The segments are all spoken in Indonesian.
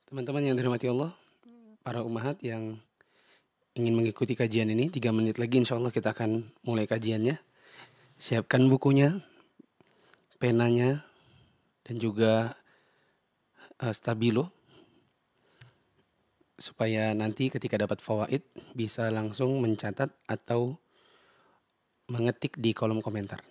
Teman-teman yang dirahmati Allah, para ummahat yang ingin mengikuti kajian ini, 3 menit lagi insya Allah kita akan mulai kajiannya. Siapkan bukunya, penanya, dan juga stabilo, supaya nanti ketika dapat fawaid bisa langsung mencatat atau mengetik di kolom komentar.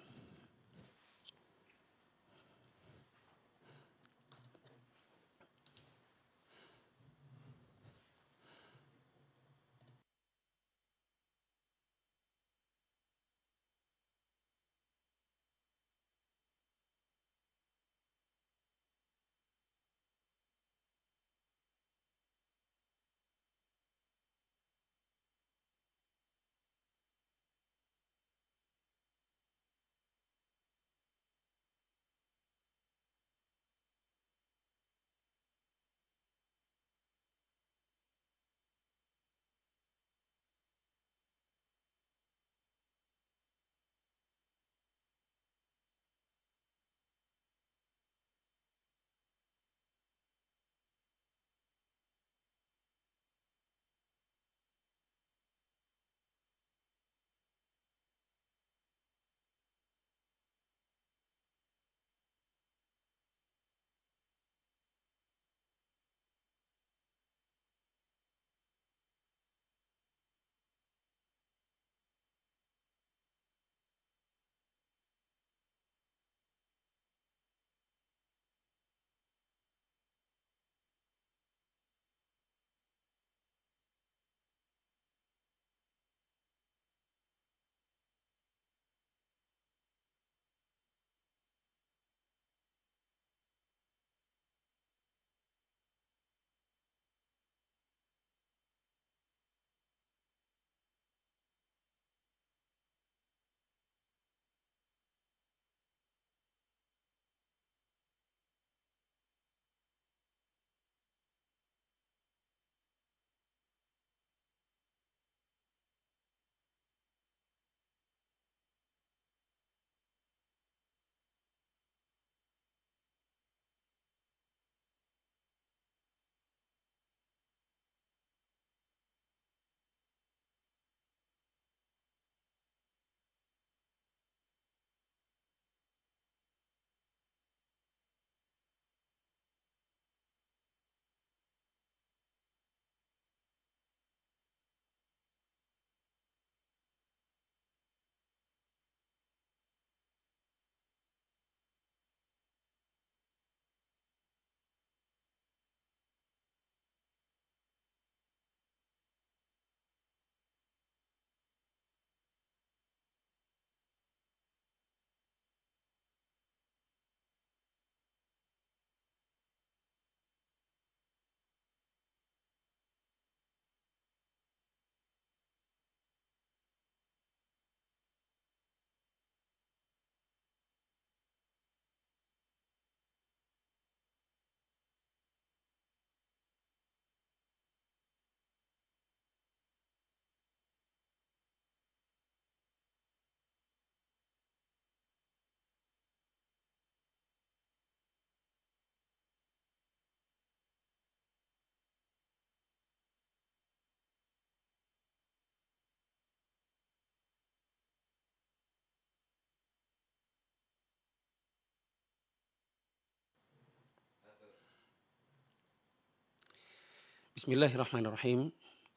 Bismillahirrahmanirrahim.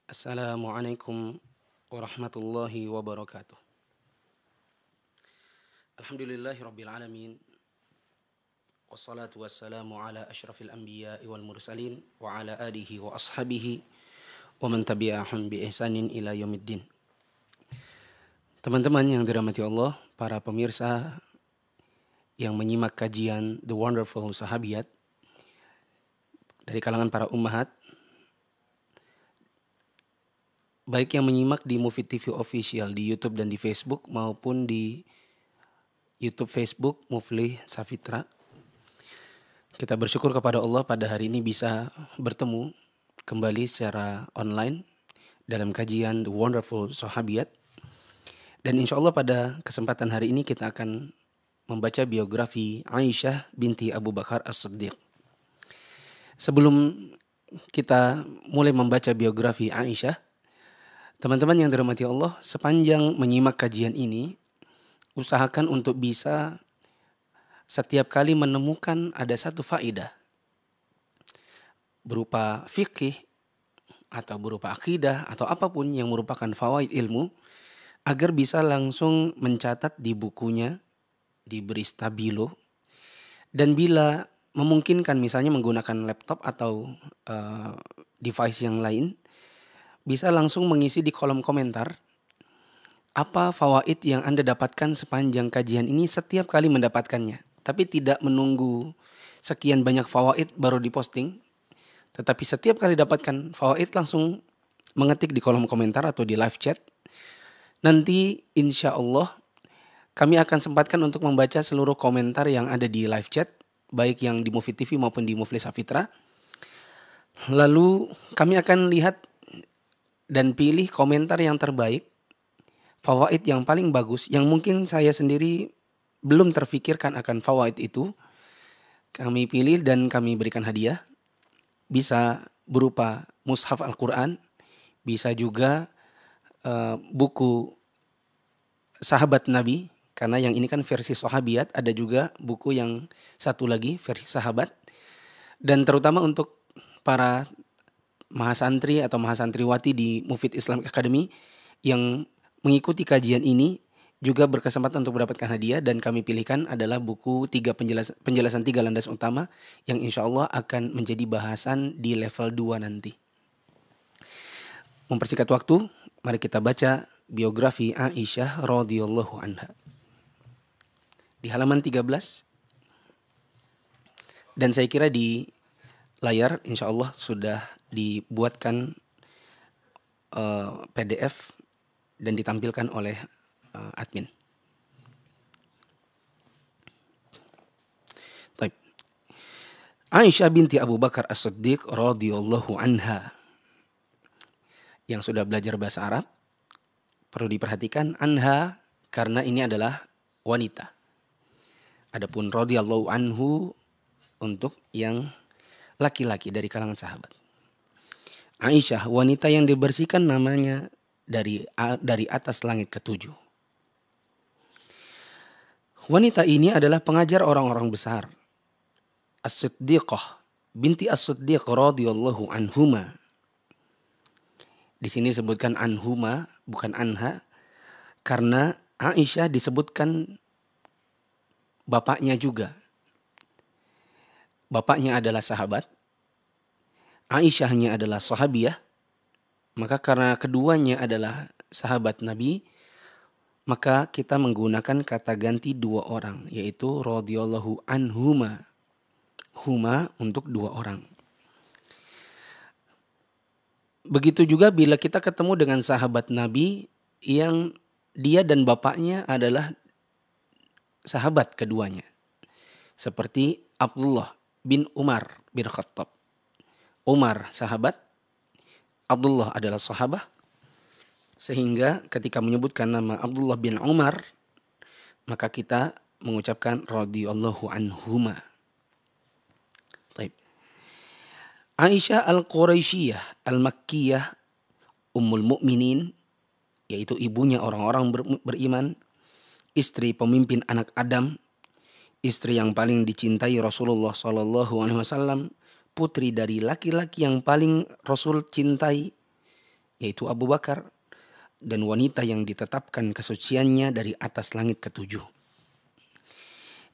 Assalamualaikum warahmatullahi wabarakatuh. Alhamdulillahirabbil alamin. Wassalatu wassalamu ala asyrafil anbiya'i wal mursalin wa ala alihi wa ashabihi wa man tabi'ahum bi ihsanin ila yaumiddin. Teman-teman yang dirahmati Allah, para pemirsa yang menyimak kajian The Wonderful Sahabiyat dari kalangan para ummahat, baik yang menyimak di Mufid TV Official di YouTube dan di Facebook maupun di YouTube Facebook Muflih Safitra. Kita bersyukur kepada Allah pada hari ini bisa bertemu kembali secara online dalam kajian The Wonderful Sahabiyat. Dan insya Allah pada kesempatan hari ini kita akan membaca biografi Aisyah binti Abu Bakar As-Siddiq. Sebelum kita mulai membaca biografi Aisyah. Teman-teman yang dirahmati Allah, sepanjang menyimak kajian ini, usahakan untuk bisa setiap kali menemukan ada satu faedah berupa fikih atau berupa akidah atau apapun yang merupakan fawaid ilmu, agar bisa langsung mencatat di bukunya, diberi stabilo, dan bila memungkinkan misalnya menggunakan laptop atau device yang lain, bisa langsung mengisi di kolom komentar apa fawaid yang Anda dapatkan sepanjang kajian ini setiap kali mendapatkannya. Tapi tidak menunggu sekian banyak fawaid baru diposting, tetapi setiap kali dapatkan fawaid langsung mengetik di kolom komentar atau di live chat. Nanti insya Allah kami akan sempatkan untuk membaca seluruh komentar yang ada di live chat, baik yang di Mufid TV maupun di Muflih Safitra. Lalu kami akan lihat dan pilih komentar yang terbaik, fawaid yang paling bagus, yang mungkin saya sendiri belum terfikirkan akan fawaid itu. Kami pilih dan kami berikan hadiah. Bisa berupa mushaf Al-Quran, bisa juga buku sahabat Nabi, karena yang ini kan versi sahabiat, ada juga buku yang satu lagi versi sahabat. Dan terutama untuk para mahasantri atau mahasantriwati di Mufid Islamic Academy yang mengikuti kajian ini juga berkesempatan untuk mendapatkan hadiah, dan kami pilihkan adalah buku penjelasan 3 landas utama yang insya Allah akan menjadi bahasan di level 2 nanti. Mempersingkat waktu, mari kita baca biografi Aisyah radhiyallahu anha. Di halaman 13, dan saya kira di layar insya Allah sudah dibuatkan PDF dan ditampilkan oleh admin. Baik. Aisyah binti Abu Bakar As-Siddiq radhiyallahu anha. Yang sudah belajar bahasa Arab perlu diperhatikan anha karena ini adalah wanita. Adapun radhiyallahu anhu untuk yang laki-laki dari kalangan sahabat. Aisyah, wanita yang dibersihkan namanya dari atas langit ketujuh. Wanita ini adalah pengajar orang-orang besar. As-Siddiqah binti As-Siddiq radhiyallahu anhuma. Di sini disebutkan anhuma, bukan anha, karena Aisyah disebutkan bapaknya juga. Bapaknya adalah sahabat, Aisyahnya adalah sahabiyah, maka karena keduanya adalah sahabat Nabi, maka kita menggunakan kata ganti 2 orang, yaitu radhiyallahu anhuma. Huma untuk 2 orang. Begitu juga bila kita ketemu dengan sahabat Nabi yang dia dan bapaknya adalah sahabat keduanya. Seperti Abdullah bin Umar bin Khattab. Umar sahabat, Abdullah adalah sahabat, sehingga ketika menyebutkan nama Abdullah bin Umar, maka kita mengucapkan radhiyallahu anhuma. Baik. Aisyah Al-Quraisyiyah Al-Makkiyah Ummul Mukminin, yaitu ibunya orang-orang beriman, istri pemimpin anak Adam, istri yang paling dicintai Rasulullah SAW, putri dari laki-laki yang paling Rasul cintai, yaitu Abu Bakar, dan wanita yang ditetapkan kesuciannya dari atas langit ketujuh.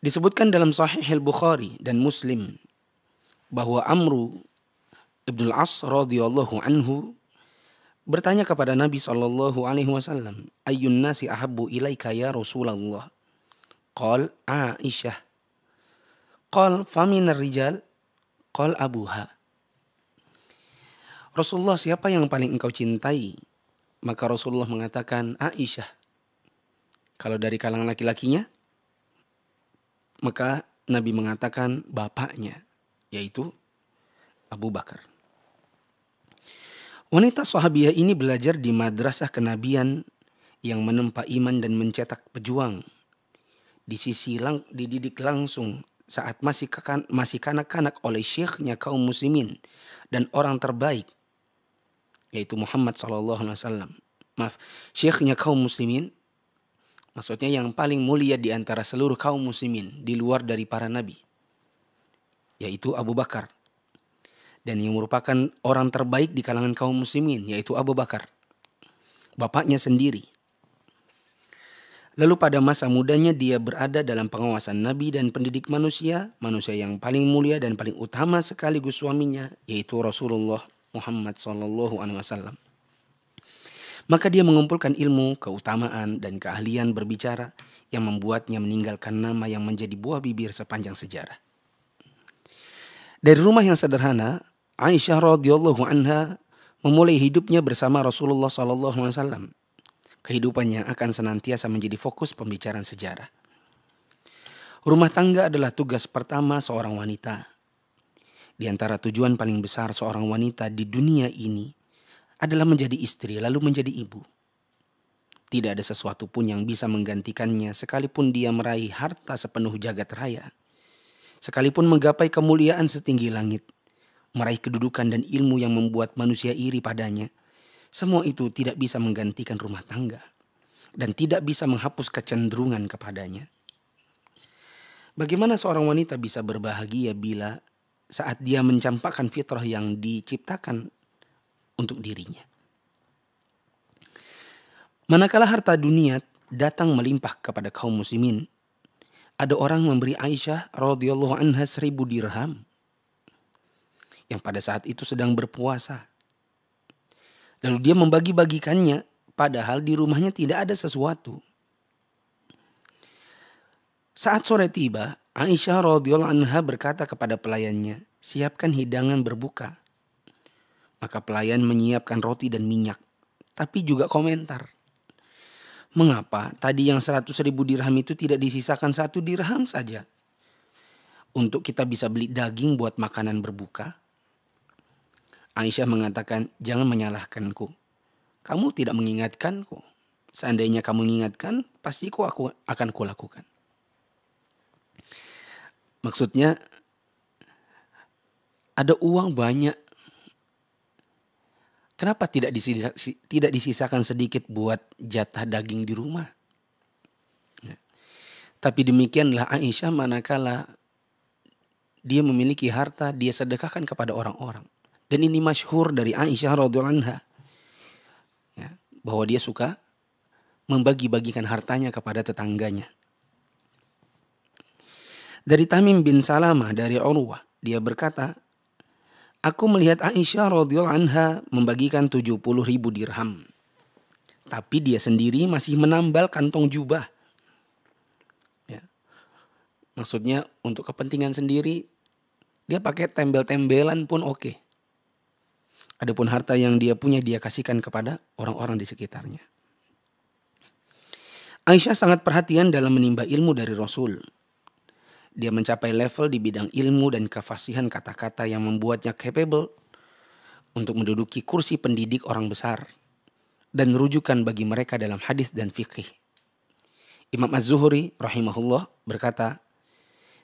Disebutkan dalam Sahih Al-Bukhari dan Muslim bahwa Amru ibn al-As radhiyallahu anhu bertanya kepada Nabi SAW, Ayyun nasi ahabbu ilaika ya Rasulullah? Qal Aisyah. Qal faminar rijal? Qal abuha. Rasulullah, siapa yang paling engkau cintai? Maka Rasulullah mengatakan Aisyah. Kalau dari kalangan laki-lakinya, maka Nabi mengatakan bapaknya, yaitu Abu Bakar. Wanita sahabiyah ini belajar di madrasah kenabian yang menempa iman dan mencetak pejuang. Dididik langsung saat masih kanak-kanak oleh syekhnya kaum muslimin dan orang terbaik, yaitu Muhammad SAW. Maaf, syekhnya kaum muslimin, maksudnya yang paling mulia di antara seluruh kaum muslimin di luar dari para nabi, yaitu Abu Bakar. Dan yang merupakan orang terbaik di kalangan kaum muslimin, yaitu Abu Bakar, bapaknya sendiri. Lalu pada masa mudanya dia berada dalam pengawasan Nabi dan pendidik manusia yang paling mulia dan paling utama sekaligus suaminya, yaitu Rasulullah Muhammad SAW. Maka dia mengumpulkan ilmu, keutamaan, dan keahlian berbicara yang membuatnya meninggalkan nama yang menjadi buah bibir sepanjang sejarah. Dari rumah yang sederhana, Aisyah radhiyallahu anha memulai hidupnya bersama Rasulullah SAW. Kehidupannya akan senantiasa menjadi fokus pembicaraan sejarah. Rumah tangga adalah tugas pertama seorang wanita. Di antara tujuan paling besar seorang wanita di dunia ini adalah menjadi istri lalu menjadi ibu. Tidak ada sesuatu pun yang bisa menggantikannya sekalipun dia meraih harta sepenuh jagat raya. Sekalipun menggapai kemuliaan setinggi langit, meraih kedudukan dan ilmu yang membuat manusia iri padanya, semua itu tidak bisa menggantikan rumah tangga dan tidak bisa menghapus kecenderungan kepadanya. Bagaimana seorang wanita bisa berbahagia bila saat dia mencampakkan fitrah yang diciptakan untuk dirinya? Manakala harta dunia datang melimpah kepada kaum muslimin, ada orang memberi Aisyah radhiyallahu anha 1000 dirham yang pada saat itu sedang berpuasa. Lalu dia membagi-bagikannya padahal di rumahnya tidak ada sesuatu. Saat sore tiba, Aisyah radhiyallahu anha berkata kepada pelayannya, "Siapkan hidangan berbuka." Maka pelayan menyiapkan roti dan minyak, tapi juga komentar, "Mengapa tadi yang 100.000 dirham itu tidak disisakan 1 dirham saja? Untuk kita bisa beli daging buat makanan berbuka?" Aisyah mengatakan, "Jangan menyalahkanku. Kamu tidak mengingatkanku. Seandainya kamu mengingatkan, pasti aku akan kulakukan." Maksudnya, ada uang banyak. Kenapa tidak disisakan sedikit buat jatah daging di rumah? Ya. Tapi demikianlah Aisyah manakala dia memiliki harta, dia sedekahkan kepada orang-orang. Dan ini masyhur dari Aisyah radhiyallahu anha, ya, bahwa dia suka membagi-bagikan hartanya kepada tetangganya. Dari Tamim bin Salamah dari Urwah, dia berkata, "Aku melihat Aisyah radhiyallahu anha membagikan 70.000 dirham. Tapi dia sendiri masih menambal kantong jubah." Ya. Maksudnya untuk kepentingan sendiri, dia pakai tembel-tembelan pun oke. Adapun harta yang dia punya dia kasihkan kepada orang-orang di sekitarnya. Aisyah sangat perhatian dalam menimba ilmu dari Rasul. Dia mencapai level di bidang ilmu dan kefasihan kata-kata yang membuatnya capable untuk menduduki kursi pendidik orang besar dan rujukan bagi mereka dalam hadis dan fikih. Imam Az-Zuhri rahimahullah berkata,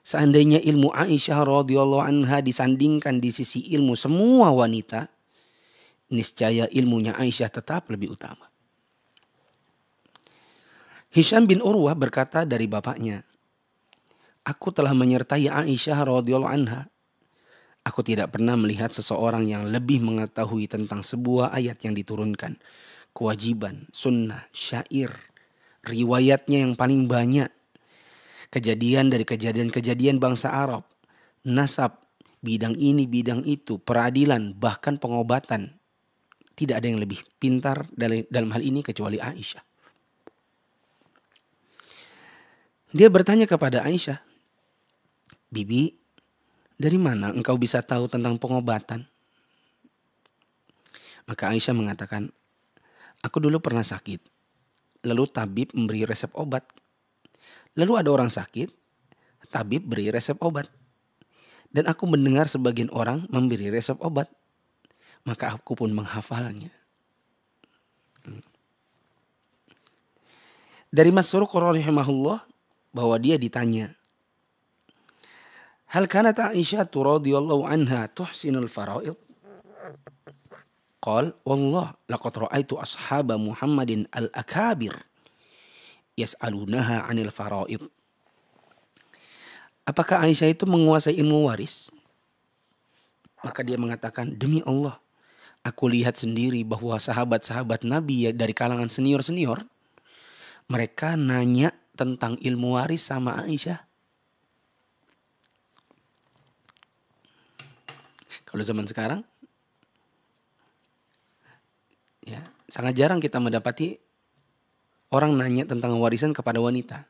seandainya ilmu Aisyah radhiyallahu anha disandingkan di sisi ilmu semua wanita, niscaya ilmunya Aisyah tetap lebih utama. Hisham bin Urwah berkata dari bapaknya, "Aku telah menyertai Aisyah radhiyallahu anha. Aku tidak pernah melihat seseorang yang lebih mengetahui tentang sebuah ayat yang diturunkan, kewajiban, sunnah, syair, riwayatnya yang paling banyak, kejadian dari kejadian-kejadian bangsa Arab, nasab, bidang ini, bidang itu, peradilan, bahkan pengobatan. Tidak ada yang lebih pintar dalam hal ini kecuali Aisyah." Dia bertanya kepada Aisyah, "Bibi, dari mana engkau bisa tahu tentang pengobatan?" Maka Aisyah mengatakan, "Aku dulu pernah sakit. Lalu tabib memberi resep obat. Lalu ada orang sakit, tabib beri resep obat. Dan aku mendengar sebagian orang memberi resep obat. Maka aku pun menghafalnya." Dari Masruq rahimahullah bahwa dia ditanya, Hal kanat Aisyah radhiyallahu anha tuhsinul fara'id? Qal wallah laqad ra'aitu ashaba Muhammadin al-akabir yas'alunaha 'anil fara'id. Apakah Aisyah itu menguasai ilmu waris? Maka dia mengatakan, demi Allah, aku lihat sendiri bahwa sahabat-sahabat Nabi dari kalangan senior-senior, mereka nanya tentang ilmu waris sama Aisyah. Kalau zaman sekarang, ya sangat jarang kita mendapati orang nanya tentang warisan kepada wanita.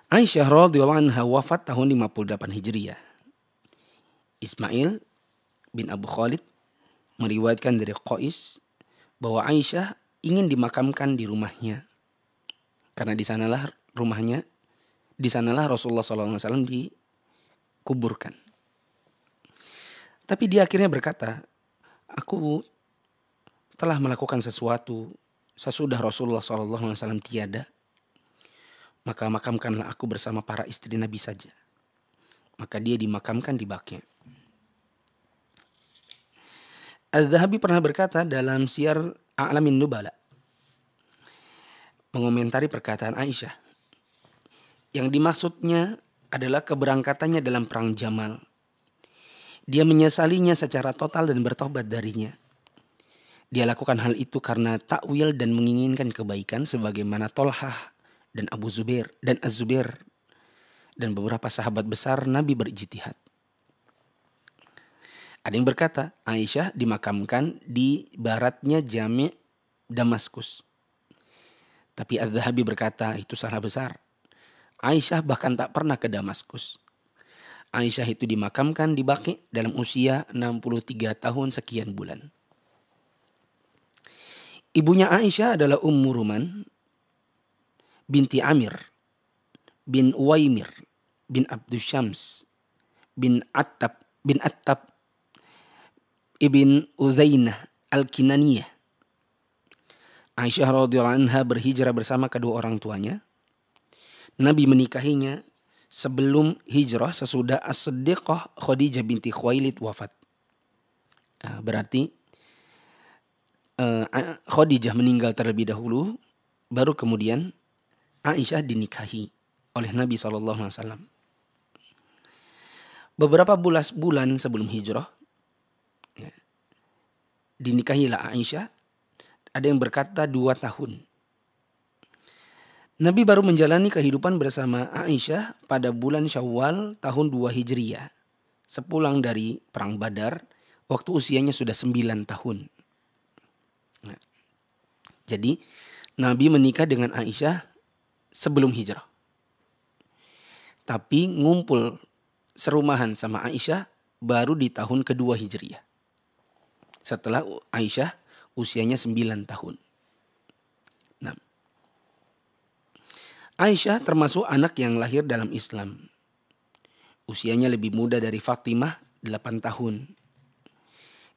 Aisyah radhiyallahu anha wafat tahun 58 Hijriah. Ismail bin Abu Khalid meriwayatkan dari Qais bahwa Aisyah ingin dimakamkan di rumahnya. Karena di sanalah rumahnya, di sanalah Rasulullah SAW dikuburkan. Tapi dia akhirnya berkata, aku telah melakukan sesuatu sesudah Rasulullah SAW tiada. Maka makamkanlah aku bersama para istri Nabi saja. Maka dia dimakamkan di Baqi'. Al-Dhahabi pernah berkata dalam Syiar A'lamin Nubala, mengomentari perkataan Aisyah, yang dimaksudnya adalah keberangkatannya dalam perang Jamal. Dia menyesalinya secara total dan bertobat darinya. Dia lakukan hal itu karena takwil dan menginginkan kebaikan sebagaimana Tolhah dan Abu Zubair dan Az-Zubair dan beberapa sahabat besar Nabi berijtihad. Ada yang berkata Aisyah dimakamkan di baratnya Jami' Damaskus. Tapi Al-Dhahabi berkata itu salah besar. Aisyah bahkan tak pernah ke Damaskus. Aisyah itu dimakamkan di Baqi' dalam usia 63 tahun sekian bulan. Ibunya Aisyah adalah Ummu Ruman binti Amir bin Uwaimir bin Abdus Syams bin Attab ibn Uzainah al-Kinaniyah. Aisyah radhiyallahu anha berhijrah bersama kedua orang tuanya. Nabi menikahinya sebelum hijrah sesudah As-Siddiqah Khadijah binti Khuwailid wafat. Berarti Khadijah meninggal terlebih dahulu, baru kemudian Aisyah dinikahi oleh Nabi SAW. Beberapa bulan sebelum hijrah, ya, dinikahilah Aisyah. Ada yang berkata 2 tahun. Nabi baru menjalani kehidupan bersama Aisyah pada bulan Syawal tahun 2 Hijriah. Sepulang dari Perang Badar, waktu usianya sudah 9 tahun. Nah, jadi Nabi menikah dengan Aisyah sebelum hijrah. Tapi ngumpul serumahan sama Aisyah baru di tahun kedua Hijriah. Setelah Aisyah usianya 9 tahun. Nah, Aisyah termasuk anak yang lahir dalam Islam. Usianya lebih muda dari Fatimah 8 tahun.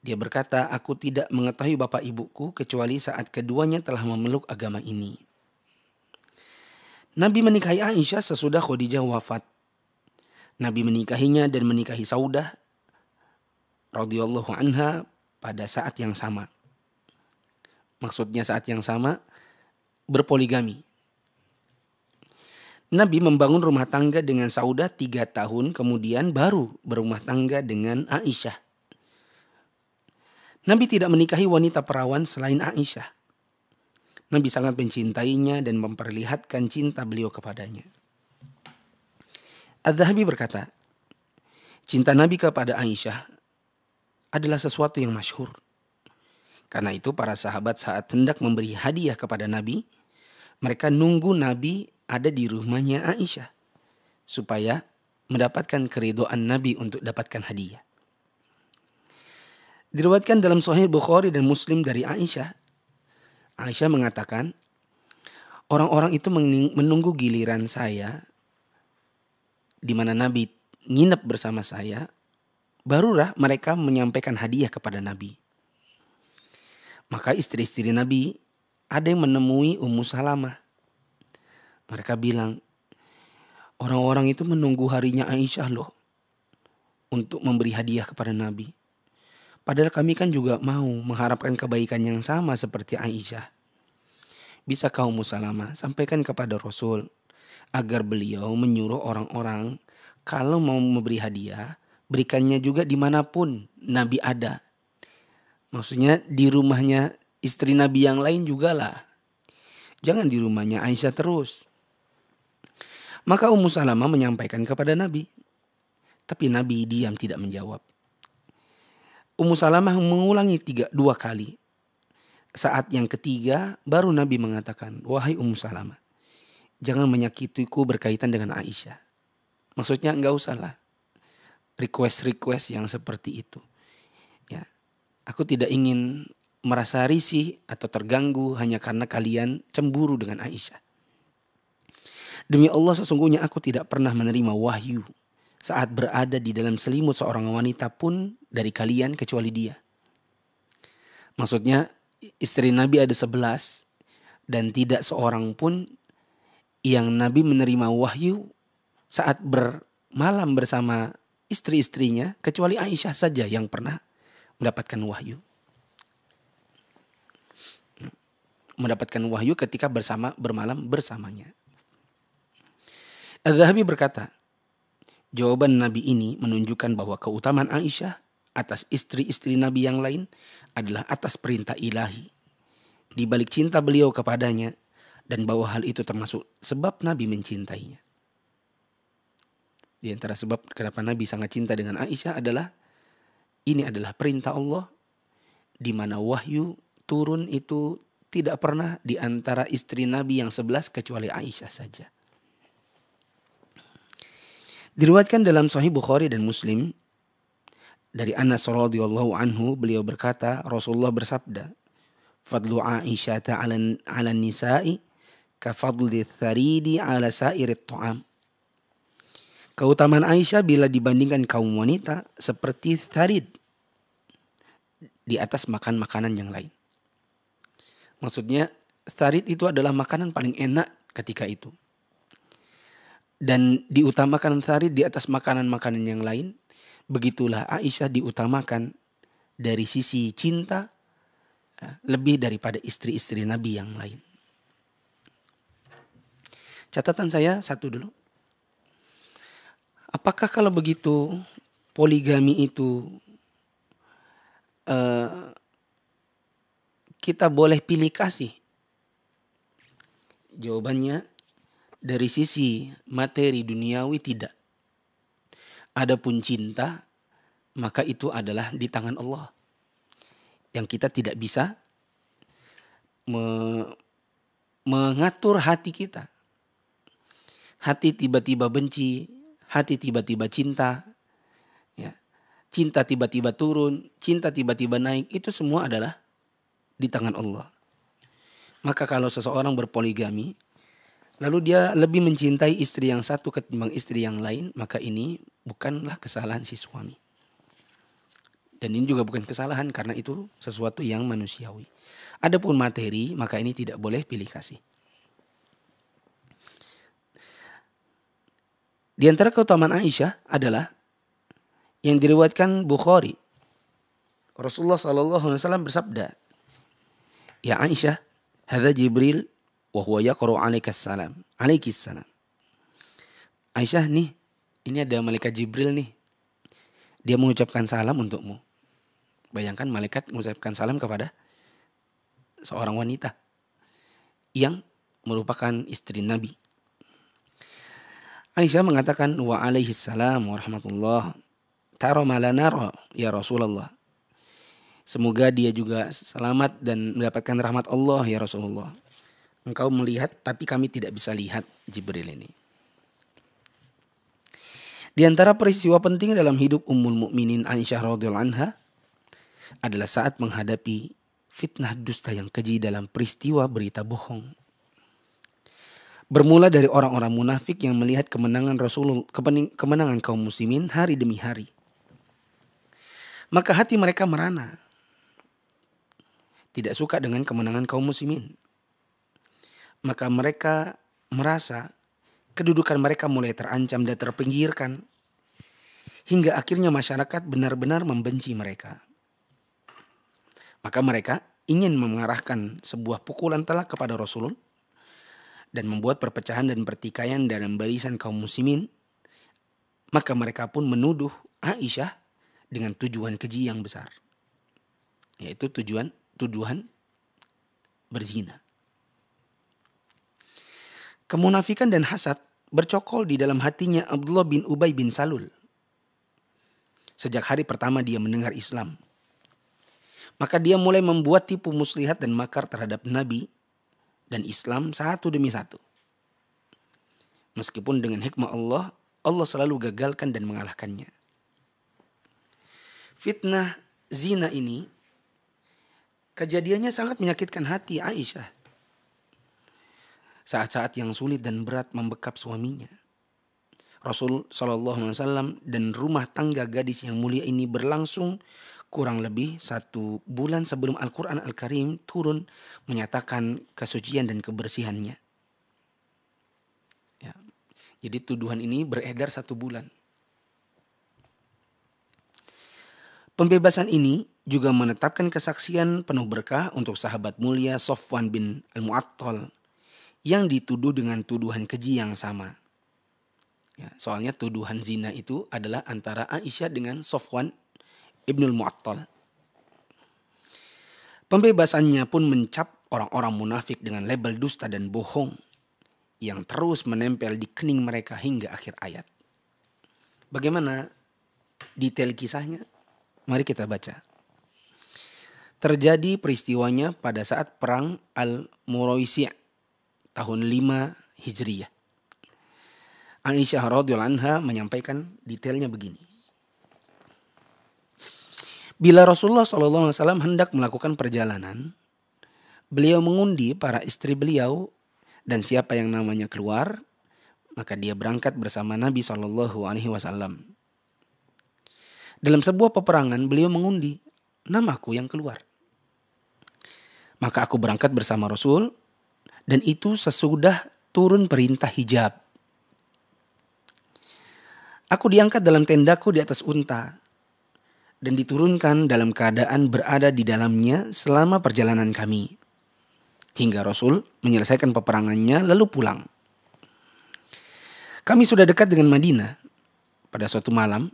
Dia berkata, aku tidak mengetahui bapak ibuku kecuali saat keduanya telah memeluk agama ini. Nabi menikahi Aisyah sesudah Khadijah wafat. Nabi menikahinya dan menikahi Saudah radhiyallahu anha pada saat yang sama. Maksudnya saat yang sama berpoligami. Nabi membangun rumah tangga dengan Saudah 3 tahun kemudian baru berumah tangga dengan Aisyah. Nabi tidak menikahi wanita perawan selain Aisyah. Nabi sangat mencintainya dan memperlihatkan cinta beliau kepadanya. Al-Dhahabi berkata, cinta Nabi kepada Aisyah adalah sesuatu yang masyhur. Karena itu para sahabat saat hendak memberi hadiah kepada Nabi, mereka nunggu Nabi ada di rumahnya Aisyah supaya mendapatkan keridhaan Nabi untuk dapatkan hadiah. Diriwayatkan dalam Sahih Bukhari dan Muslim dari Aisyah. Aisyah mengatakan, orang-orang itu menunggu giliran saya di mana Nabi nginep bersama saya, barulah mereka menyampaikan hadiah kepada Nabi. Maka istri-istri Nabi ada yang menemui Ummu Salamah. Mereka bilang, Orang-orang itu menunggu harinya Aisyah loh untuk memberi hadiah kepada Nabi. Padahal kami kan juga mau mengharapkan kebaikan yang sama seperti Aisyah. Bisa kau Ummu Salamah sampaikan kepada Rasul agar beliau menyuruh orang-orang kalau mau memberi hadiah, berikannya juga dimanapun Nabi ada. Maksudnya di rumahnya istri Nabi yang lain juga lah. Jangan di rumahnya Aisyah terus. Maka Ummu Salamah menyampaikan kepada Nabi. Tapi Nabi diam tidak menjawab. Ummu Salamah mengulangi dua kali. Saat yang ketiga baru Nabi mengatakan, wahai Ummu Salamah, jangan menyakitiku berkaitan dengan Aisyah. Maksudnya enggak usahlah request yang seperti itu. Ya, aku tidak ingin merasa risih atau terganggu hanya karena kalian cemburu dengan Aisyah. Demi Allah sesungguhnya aku tidak pernah menerima wahyu saat berada di dalam selimut seorang wanita pun dari kalian kecuali dia. Maksudnya istri Nabi ada 11 dan tidak seorang pun yang Nabi menerima wahyu saat bermalam bersama istri-istrinya kecuali Aisyah saja yang pernah mendapatkan wahyu. Mendapatkan wahyu ketika bermalam bersamanya. Az-Zahabi berkata, jawaban Nabi ini menunjukkan bahwa keutamaan Aisyah atas istri-istri Nabi yang lain adalah atas perintah ilahi. Di balik cinta beliau kepadanya dan bahwa hal itu termasuk sebab Nabi mencintainya. Di antara sebab kenapa Nabi sangat cinta dengan Aisyah adalah ini adalah perintah Allah di mana wahyu turun itu tidak pernah di antara istri Nabi yang 11 kecuali Aisyah saja. Diriwayatkan dalam Sahih Bukhari dan Muslim dari Anas radhiyallahu anhu, beliau berkata, Rasulullah bersabda, "Fadlu Aisyah 'ala nisa'i ka fadli tharidi 'ala sa'irit ta'am." Keutamaan Aisyah bila dibandingkan kaum wanita seperti tharid di atas makan makanan yang lain. Maksudnya tharid itu adalah makanan paling enak ketika itu. Dan diutamakan tharid di atas makanan-makanan yang lain. Begitulah Aisyah diutamakan dari sisi cinta lebih daripada istri-istri Nabi yang lain. Catatan saya satu dulu. Apakah kalau begitu poligami itu kita boleh pilih kasih? Jawabannya dari sisi materi duniawi tidak. Adapun cinta, maka itu adalah di tangan Allah. Yang kita tidak bisa mengatur hati kita. Hati tiba-tiba benci, hati tiba-tiba cinta. Ya. Cinta tiba-tiba turun, cinta tiba-tiba naik. Itu semua adalah di tangan Allah. Maka kalau seseorang berpoligami, lalu dia lebih mencintai istri yang satu ketimbang istri yang lain, maka ini bukanlah kesalahan si suami. Dan ini juga bukan kesalahan karena itu sesuatu yang manusiawi. Adapun materi, maka ini tidak boleh pilih kasih. Di antara keutamaan Aisyah adalah yang diriwayatkan Bukhari. Rasulullah SAW bersabda, "Ya Aisyah, hadza Jibril wa huwa yaqra'u 'alaikassalam." Aisyah nih, ini ada malaikat Jibril nih. Dia mengucapkan salam untukmu. Bayangkan malaikat mengucapkan salam kepada seorang wanita yang merupakan istri Nabi. Aisyah mengatakan, wa alaihi salam wa rahmatullah. Tara ma la nara ya Rasulullah. Semoga dia juga selamat dan mendapatkan rahmat Allah ya Rasulullah. Engkau melihat tapi kami tidak bisa lihat Jibril ini. Di antara peristiwa penting dalam hidup Ummul Mukminin Aisyah radhiyallahu anha adalah saat menghadapi fitnah dusta yang keji dalam peristiwa berita bohong. Bermula dari orang-orang munafik yang melihat kemenangan kaum muslimin hari demi hari. Maka hati mereka merana. Tidak suka dengan kemenangan kaum muslimin. Maka mereka merasa kedudukan mereka mulai terancam dan terpinggirkan. Hingga akhirnya masyarakat benar-benar membenci mereka. Maka mereka ingin mengarahkan sebuah pukulan telak kepada Rasul dan membuat perpecahan dan pertikaian dalam barisan kaum muslimin. Maka mereka pun menuduh Aisyah dengan tujuan keji yang besar, yaitu tuduhan berzina. Kemunafikan dan hasad bercokol di dalam hatinya Abdullah bin Ubay bin Salul. Sejak hari pertama dia mendengar Islam, maka dia mulai membuat tipu muslihat dan makar terhadap Nabi dan Islam satu demi satu. Meskipun dengan hikmah Allah, Allah selalu gagalkan dan mengalahkannya. Fitnah zina ini, kejadiannya sangat menyakitkan hati Aisyah. Saat-saat yang sulit dan berat membekap suaminya. Rasul SAW dan rumah tangga gadis yang mulia ini berlangsung kurang lebih 1 bulan sebelum Al-Quran Al-Karim turun menyatakan kesucian dan kebersihannya. Ya. Jadi tuduhan ini beredar 1 bulan. Pembebasan ini juga menetapkan kesaksian penuh berkah untuk sahabat mulia Safwan bin Al-Mu'attal yang dituduh dengan tuduhan keji yang sama. Ya, soalnya tuduhan zina itu adalah antara Aisyah dengan Safwan ibnul Mu'attal. Pembebasannya pun mencap orang-orang munafik dengan label dusta dan bohong yang terus menempel di kening mereka hingga akhir ayat. Bagaimana detail kisahnya? Mari kita baca. Terjadi peristiwanya pada saat perang Al-Muraisi' tahun 5 Hijriyah. Aisyah radhiyallahu anha menyampaikan detailnya begini. Bila Rasulullah SAW hendak melakukan perjalanan, beliau mengundi para istri beliau dan siapa yang namanya keluar, maka dia berangkat bersama Nabi SAW. Dalam sebuah peperangan beliau mengundi namaku yang keluar. Maka aku berangkat bersama Rasul dan itu sesudah turun perintah hijab. Aku diangkat dalam tendaku di atas unta dan diturunkan dalam keadaan berada di dalamnya selama perjalanan kami. Hingga Rasul menyelesaikan peperangannya lalu pulang. Kami sudah dekat dengan Madinah. Pada suatu malam,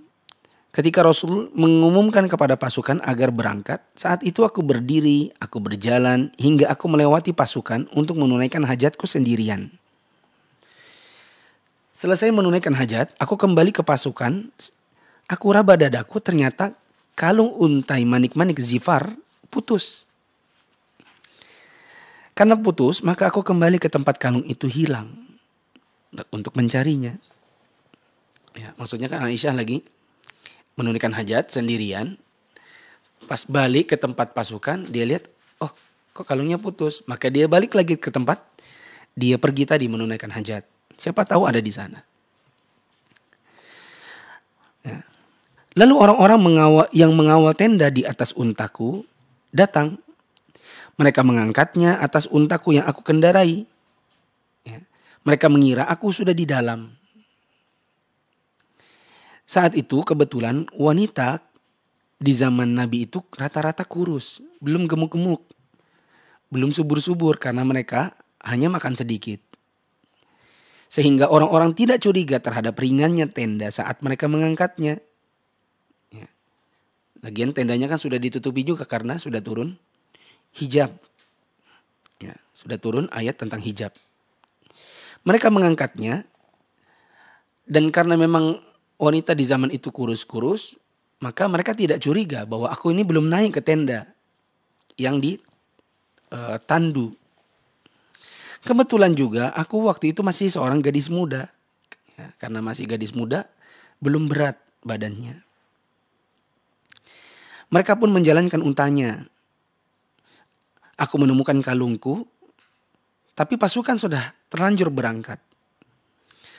ketika Rasul mengumumkan kepada pasukan agar berangkat, saat itu aku berdiri, aku berjalan hingga aku melewati pasukan untuk menunaikan hajatku sendirian. Selesai menunaikan hajat, aku kembali ke pasukan. Aku raba dadaku, ternyata kalung untai manik-manik zifar putus. Karena putus, maka aku kembali ke tempat kalung itu hilang untuk mencarinya. Ya, maksudnya kan Aisyah lagi menunaikan hajat sendirian. Pas balik ke tempat pasukan, dia lihat, oh kok kalungnya putus. Maka dia balik lagi ke tempat dia pergi tadi menunaikan hajat. Siapa tahu ada di sana. Ya. Lalu orang-orang yang mengawal tenda di atas untaku datang. Mereka mengangkatnya atas untaku yang aku kendarai. Ya. Mereka mengira aku sudah di dalam. Saat itu kebetulan wanita di zaman Nabi itu rata-rata kurus. Belum gemuk-gemuk. Belum subur-subur karena mereka hanya makan sedikit. Sehingga orang-orang tidak curiga terhadap ringannya tenda saat mereka mengangkatnya. Ya. Lagian tendanya kan sudah ditutupi juga karena sudah turun hijab. Ya, sudah turun ayat tentang hijab. Mereka mengangkatnya dan karena memang wanita di zaman itu kurus-kurus, maka mereka tidak curiga bahwa aku ini belum naik ke tenda yang di tandu. Kebetulan juga aku waktu itu masih seorang gadis muda. Ya, karena masih gadis muda, belum berat badannya. Mereka pun menjalankan untanya. Aku menemukan kalungku, tapi pasukan sudah terlanjur berangkat.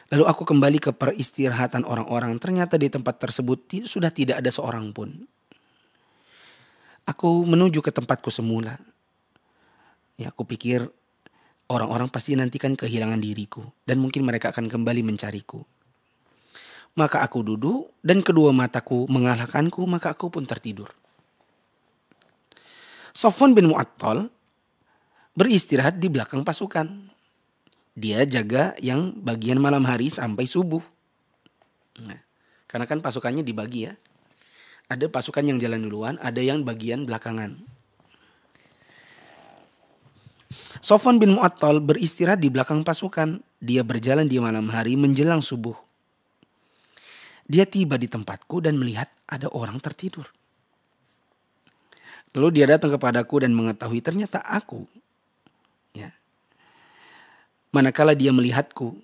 Lalu aku kembali ke peristirahatan orang-orang. Ternyata di tempat tersebut sudah tidak ada seorang pun. Aku menuju ke tempatku semula. Ya, aku pikir orang-orang pasti nantikan kehilangan diriku dan mungkin mereka akan kembali mencariku. Maka aku duduk dan kedua mataku mengalahkanku, maka aku pun tertidur. Sofwan bin Mu'attal beristirahat di belakang pasukan. Dia jaga yang bagian malam hari sampai subuh. Nah, karena kan pasukannya dibagi ya. Ada pasukan yang jalan duluan, ada yang bagian belakangan. Sofwan bin Mu'attal beristirahat di belakang pasukan. Dia berjalan di malam hari menjelang subuh. Dia tiba di tempatku dan melihat ada orang tertidur. Lalu dia datang kepadaku dan mengetahui ternyata aku. Ya. Manakala dia melihatku,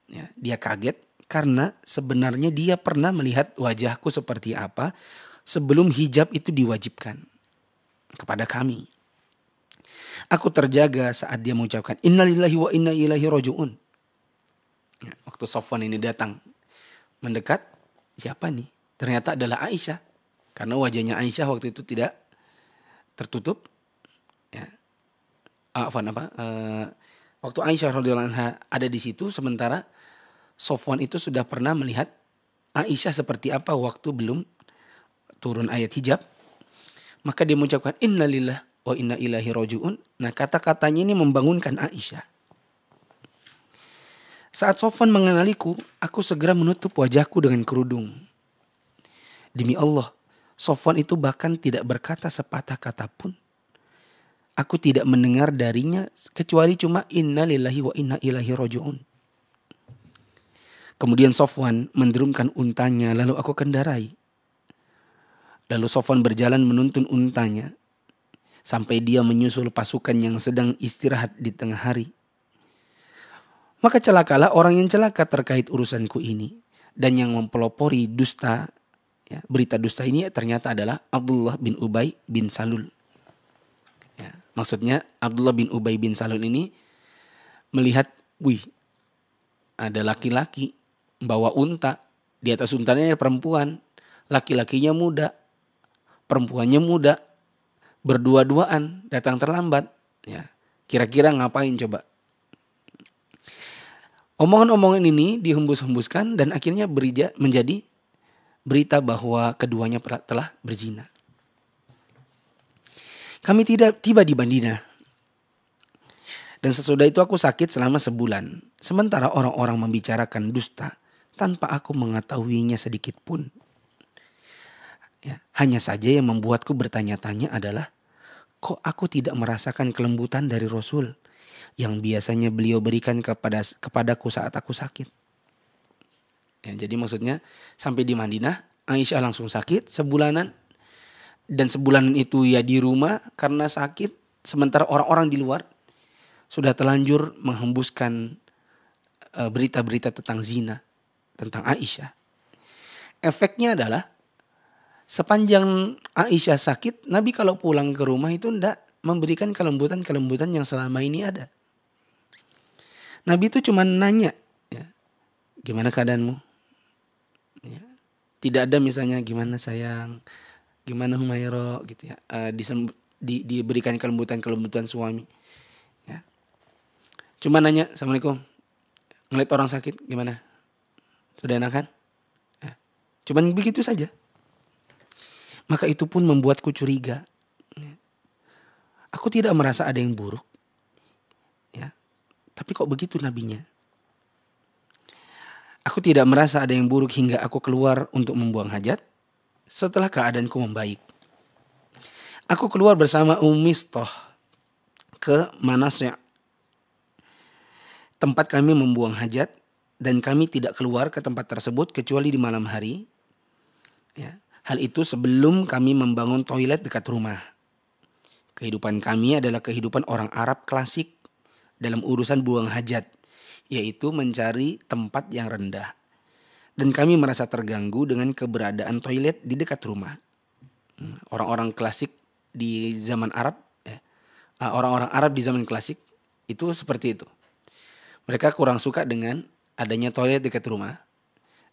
ya, dia kaget karena sebenarnya dia pernah melihat wajahku seperti apa sebelum hijab itu diwajibkan kepada kami. Aku terjaga saat dia mengucapkan innalillahi wa inna ilaihi raji'un. Ya, waktu Sofwan ini datang mendekat, siapa nih? Ternyata adalah Aisyah. Karena wajahnya Aisyah waktu itu tidak tertutup. Ya. Waktu Aisyah radhiyallahu anha ada di situ, sementara Sofwan itu sudah pernah melihat Aisyah seperti apa waktu belum turun ayat hijab. Maka dia mengucapkan innalillah wa inna ilaihi raji'un. Nah, kata-katanya ini membangunkan Aisyah. Saat Sofwan mengenaliku, aku segera menutup wajahku dengan kerudung. Demi Allah, Sofwan itu bahkan tidak berkata sepatah kata pun. Aku tidak mendengar darinya kecuali cuma inna lillahi wa inna ilaihi raji'un. Kemudian Sofwan menderumkan untanya lalu aku kendarai. Lalu Sofwan berjalan menuntun untanya sampai dia menyusul pasukan yang sedang istirahat di tengah hari. Maka celakalah orang yang celaka terkait urusanku ini. Dan yang mempelopori dusta, ya, berita dusta ini ternyata adalah Abdullah bin Ubay bin Salul. Ya, maksudnya Abdullah bin Ubay bin Salul ini melihat, wih, ada laki-laki bawa unta. Di atas untanya ada perempuan. Laki-lakinya muda, perempuannya muda. Berdua-duaan, datang terlambat. Ya, kira-kira ngapain coba? Omongan-omongan ini dihembus-hembuskan dan akhirnya menjadi berita bahwa keduanya telah berzina. Kami tiba di Madinah. Dan sesudah itu aku sakit selama sebulan. Sementara orang-orang membicarakan dusta tanpa aku mengetahuinya sedikit pun. Ya, hanya saja yang membuatku bertanya-tanya adalah, kok aku tidak merasakan kelembutan dari Rasul yang biasanya beliau berikan kepadaku saat aku sakit. Ya, jadi maksudnya sampai di Madinah, Aisyah langsung sakit sebulanan. Dan sebulanan itu ya di rumah karena sakit. Sementara orang-orang di luar sudah terlanjur menghembuskan berita-berita tentang zina, tentang Aisyah. Efeknya adalah sepanjang Aisyah sakit, Nabi kalau pulang ke rumah itu tidak memberikan kelembutan-kelembutan yang selama ini ada. Nabi itu cuma nanya, ya, gimana keadaanmu? Ya. Tidak ada misalnya gimana sayang, gimana Humaira gitu ya. Diberikan kelembutan-kelembutan suami. Ya. Cuma nanya, Assalamualaikum. Ngeliat orang sakit gimana? Sudah enakan? Ya. Cuman begitu saja. Maka itu pun membuatku curiga. Ya. Aku tidak merasa ada yang buruk. Ya. Tapi kok begitu nabinya? Aku tidak merasa ada yang buruk hingga aku keluar untuk membuang hajat. Setelah keadaanku membaik. Aku keluar bersama Mistah ke Manasya. Tempat kami membuang hajat. Dan kami tidak keluar ke tempat tersebut kecuali di malam hari. Ya. Hal itu sebelum kami membangun toilet dekat rumah. Kehidupan kami adalah kehidupan orang Arab klasik dalam urusan buang hajat, yaitu mencari tempat yang rendah. Dan kami merasa terganggu dengan keberadaan toilet di dekat rumah. Orang-orang klasik di zaman Arab, orang-orang Arab di zaman klasik itu seperti itu. Mereka kurang suka dengan adanya toilet dekat rumah.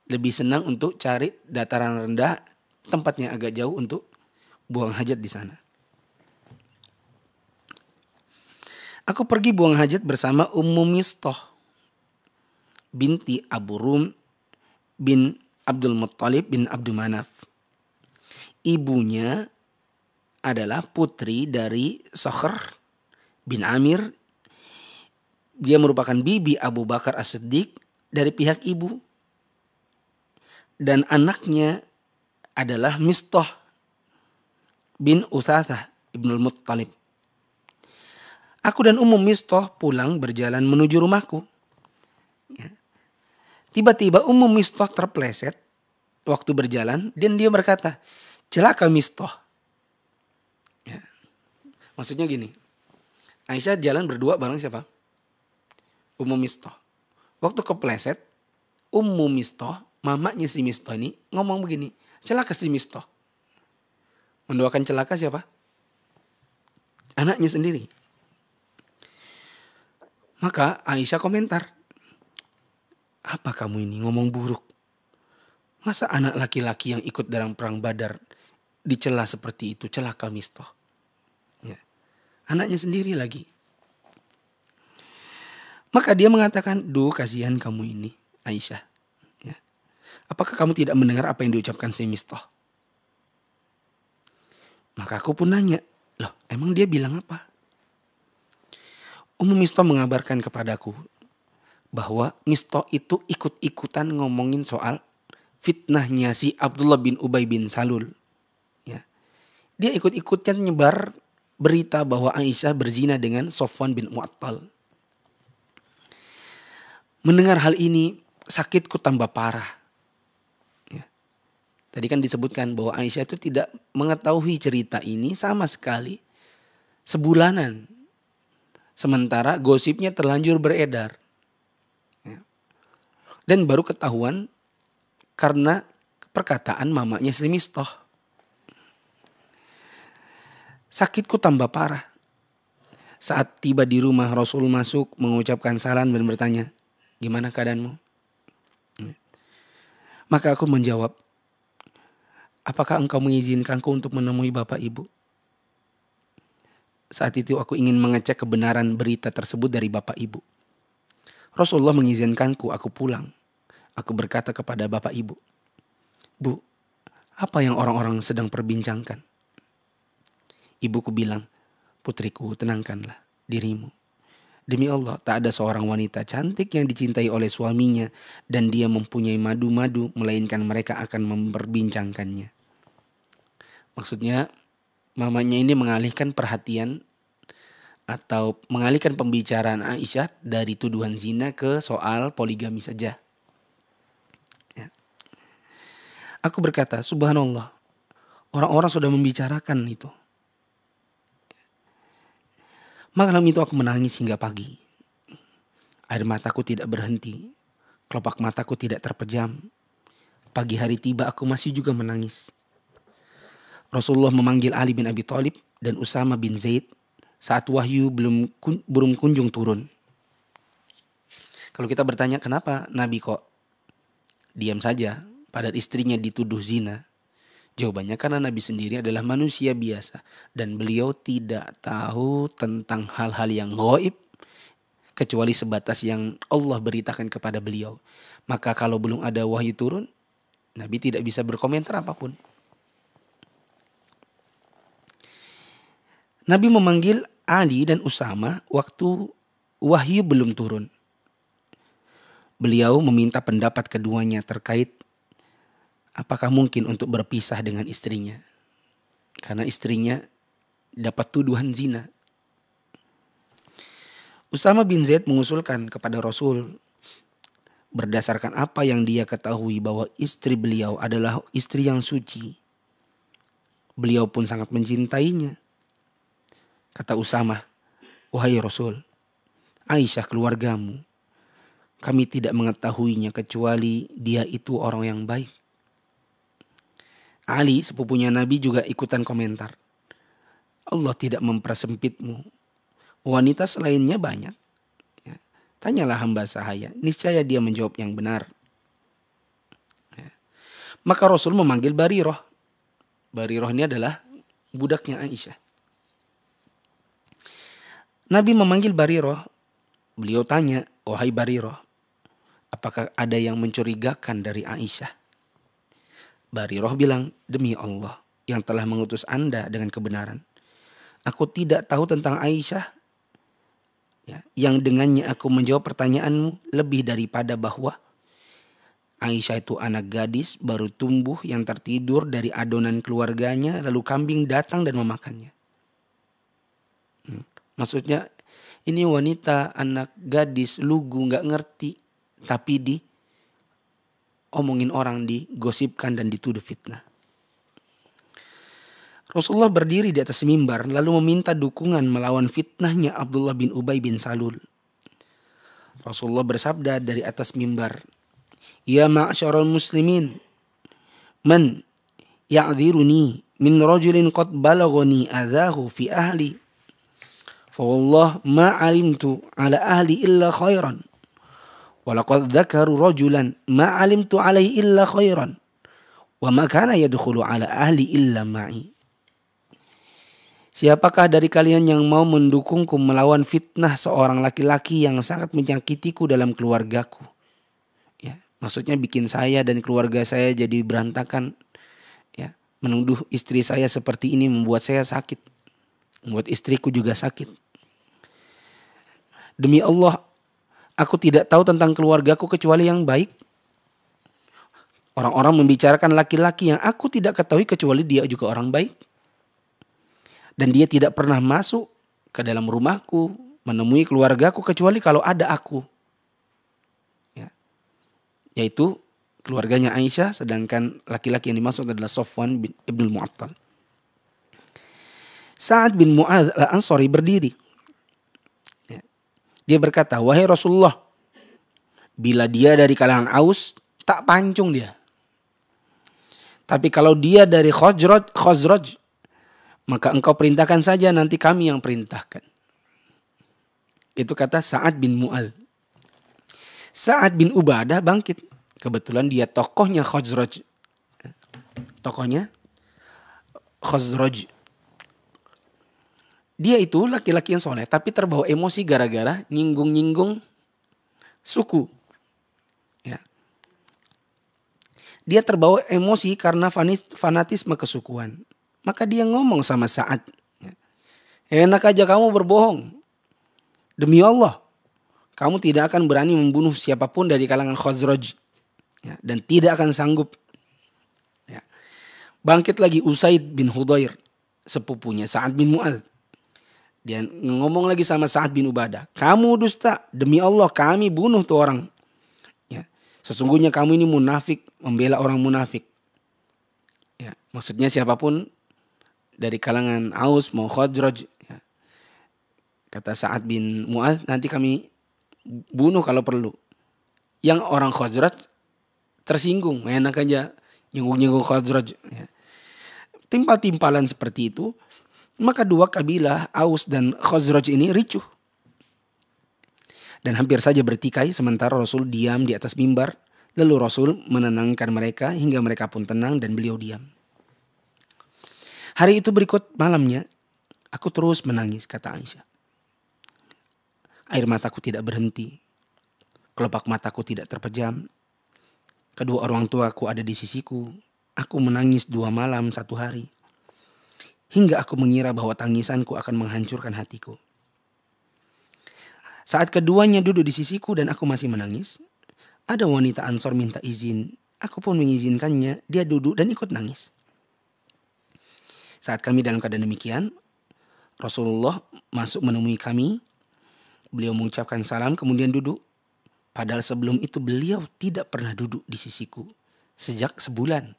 Lebih senang untuk cari dataran rendah, tempatnya agak jauh untuk buang hajat di sana. Aku pergi buang hajat bersama Ummu Mistah binti Abu Rum bin Abdul Muttalib bin Abdul Manaf. Ibunya adalah putri dari Sakhr bin Amir. Dia merupakan bibi Abu Bakar As-Siddiq dari pihak ibu. Dan anaknya adalah Mistah bin Uthathah ibnul Muttalib. Aku dan Ummu Mistah pulang berjalan menuju rumahku. Tiba-tiba Ummu Mistah terpleset waktu berjalan dan dia berkata, celaka Mistah. Ya. Maksudnya gini, Aisyah jalan berdua bareng siapa? Ummu Mistah. Waktu kepleset, Ummu Mistah, mamanya si Mistah ini ngomong begini, celaka si Mistah. Mendoakan celaka siapa? Anaknya sendiri. Maka Aisyah komentar, apa kamu ini ngomong buruk? Masa anak laki-laki yang ikut dalam perang Badar dicela seperti itu, celaka Mistah. Ya. Anaknya sendiri lagi. Maka dia mengatakan, duh kasihan kamu ini Aisyah. Ya. Apakah kamu tidak mendengar apa yang diucapkan si Mistah? Maka aku pun nanya, loh emang dia bilang apa? Ummu Mistah mengabarkan kepadaku bahwa Mistah itu ikut-ikutan ngomongin soal fitnahnya si Abdullah bin Ubay bin Salul. Ya. Dia ikut-ikutan nyebar berita bahwa Aisyah berzina dengan Sofwan bin Mu'attal. Mendengar hal ini sakitku tambah parah. Ya. Tadi kan disebutkan bahwa Aisyah itu tidak mengetahui cerita ini sama sekali sebulanan. Sementara gosipnya terlanjur beredar. Dan baru ketahuan karena perkataan mamanya si Mistah. Sakitku tambah parah. Saat tiba di rumah Rasul masuk mengucapkan salam dan bertanya, gimana keadaanmu? Maka aku menjawab, apakah engkau mengizinkanku untuk menemui bapak ibu? Saat itu aku ingin mengecek kebenaran berita tersebut dari bapak ibu. Rasulullah mengizinkanku, aku pulang. Aku berkata kepada bapak ibu, Bu, apa yang orang-orang sedang perbincangkan? Ibuku bilang, putriku tenangkanlah dirimu. Demi Allah tak ada seorang wanita cantik yang dicintai oleh suaminya dan dia mempunyai madu-madu melainkan mereka akan memperbincangkannya. Maksudnya mamanya ini mengalihkan perhatian atau mengalihkan pembicaraan Aisyah dari tuduhan zina ke soal poligami saja. Ya. Aku berkata, subhanallah, orang-orang sudah membicarakan itu. Malam itu aku menangis hingga pagi. Air mataku tidak berhenti, kelopak mataku tidak terpejam. Pagi hari tiba aku masih juga menangis. Rasulullah memanggil Ali bin Abi Thalib dan Usama bin Zaid saat wahyu belum kunjung turun. Kalau kita bertanya kenapa Nabi kok diam saja padahal istrinya dituduh zina? Jawabannya karena Nabi sendiri adalah manusia biasa dan beliau tidak tahu tentang hal-hal yang gaib kecuali sebatas yang Allah beritakan kepada beliau. Maka kalau belum ada wahyu turun, Nabi tidak bisa berkomentar apapun. Nabi memanggil Ali dan Usama waktu wahyu belum turun. Beliau meminta pendapat keduanya terkait apakah mungkin untuk berpisah dengan istrinya. Karena istrinya dapat tuduhan zina. Usama bin Zaid mengusulkan kepada Rasul berdasarkan apa yang dia ketahui bahwa istri beliau adalah istri yang suci. Beliau pun sangat mencintainya. Kata Usama, wahai Rasul, Aisyah keluargamu, kami tidak mengetahuinya kecuali dia itu orang yang baik. Ali sepupunya Nabi juga ikutan komentar. Allah tidak mempersempitmu. Wanita selainnya banyak. Ya. Tanyalah hamba sahaya, niscaya dia menjawab yang benar. Ya. Maka Rasul memanggil Barirah. Barirah ini adalah budaknya Aisyah. Nabi memanggil Barirah. Beliau tanya, wahai Barirah, apakah ada yang mencurigakan dari Aisyah? Barirah bilang, demi Allah yang telah mengutus Anda dengan kebenaran, aku tidak tahu tentang Aisyah, ya, yang dengannya aku menjawab pertanyaanmu lebih daripada bahwa Aisyah itu anak gadis baru tumbuh yang tertidur dari adonan keluarganya, lalu kambing datang dan memakannya. Maksudnya ini wanita anak gadis lugu nggak ngerti, tapi diomongin orang, digosipkan dan dituduh fitnah. Rasulullah berdiri di atas mimbar lalu meminta dukungan melawan fitnahnya Abdullah bin Ubay bin Salul. Rasulullah bersabda dari atas mimbar, ya ma'syarul muslimin, man ya'dhiruni min rajulin qad balaghani adhahu fi ahli. Fa wallah ma alimtu ala ahli illa khairan. Wa laqad dzakaru rajulan ma alimtu alaihi illa khairan. Wa ma kana yadkhulu ala ahli illa ma'i. Siapakah dari kalian yang mau mendukungku melawan fitnah seorang laki-laki yang sangat menyakitiku dalam keluargaku? Ya, maksudnya bikin saya dan keluarga saya jadi berantakan. Ya, menuduh istri saya seperti ini membuat saya sakit, membuat istriku juga sakit. Demi Allah, aku tidak tahu tentang keluargaku kecuali yang baik. Orang-orang membicarakan laki-laki yang aku tidak ketahui kecuali dia juga orang baik. Dan dia tidak pernah masuk ke dalam rumahku, menemui keluargaku kecuali kalau ada aku. Ya. Yaitu keluarganya Aisyah, sedangkan laki-laki yang dimaksud adalah Safwan bin Ibnul Mu'attal. Sa'ad bin Mu'adz al-Ansari berdiri. Ya. Dia berkata, wahai Rasulullah, bila dia dari kalangan Aus, tak pancung dia. Tapi kalau dia dari Khazraj, maka engkau perintahkan saja, nanti kami yang perintahkan. Itu kata Sa'ad bin Mu'adz. Sa'ad bin Ubadah bangkit. Kebetulan dia tokohnya Khazraj. Tokohnya Khazraj. Dia itu laki-laki yang soleh, tapi terbawa emosi gara-gara nyinggung-nyinggung suku. Ya. Dia terbawa emosi karena fanatisme kesukuan. Maka dia ngomong sama Sa'ad. Enak aja kamu berbohong. Demi Allah, kamu tidak akan berani membunuh siapapun dari kalangan Khazraj. Ya, dan tidak akan sanggup. Ya. Bangkit lagi Usaid bin Hudayr, sepupunya Sa'ad bin Mu'adz. Dia ngomong lagi sama Sa'ad bin Ubadah. Kamu dusta, demi Allah kami bunuh tuh orang. Ya. Sesungguhnya kamu ini munafik, membela orang munafik. Ya. Maksudnya siapapun dari kalangan Aus mau Khazraj, ya. Kata Sa'ad bin Mu'adz, nanti kami bunuh kalau perlu. Yang orang Khazraj tersinggung, enak aja nyinggung-nyinggung Khazraj. Ya. Timpal-timpalan seperti itu, maka dua kabilah Aus dan Khazraj ini ricuh. Dan hampir saja bertikai sementara Rasul diam di atas mimbar. Lalu Rasul menenangkan mereka hingga mereka pun tenang dan beliau diam. Hari itu berikut malamnya, aku terus menangis, kata Aisyah. Air mataku tidak berhenti. Kelopak mataku tidak terpejam. Kedua orang tuaku ada di sisiku. Aku menangis 2 malam 1 hari. Hingga aku mengira bahwa tangisanku akan menghancurkan hatiku. Saat keduanya duduk di sisiku dan aku masih menangis, ada wanita Ansor minta izin. Aku pun mengizinkannya, dia duduk dan ikut nangis. Saat kami dalam keadaan demikian, Rasulullah masuk menemui kami. Beliau mengucapkan salam kemudian duduk. Padahal sebelum itu beliau tidak pernah duduk di sisiku sejak sebulan.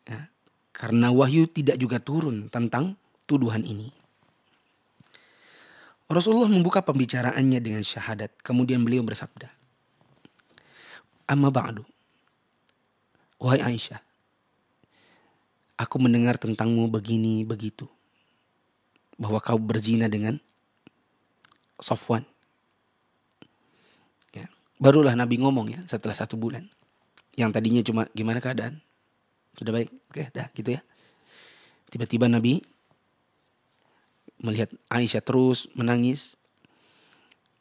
Ya, karena wahyu tidak juga turun tentang tuduhan ini. Rasulullah membuka pembicaraannya dengan syahadat. Kemudian beliau bersabda, amma ba'du, wahai Aisyah, aku mendengar tentangmu begini begitu, bahwa kau berzina dengan Safwan. Ya, barulah Nabi ngomong ya setelah 1 bulan. Yang tadinya cuma gimana keadaan? Sudah baik? Oke, dah gitu ya. Tiba-tiba Nabi melihat Aisyah terus menangis,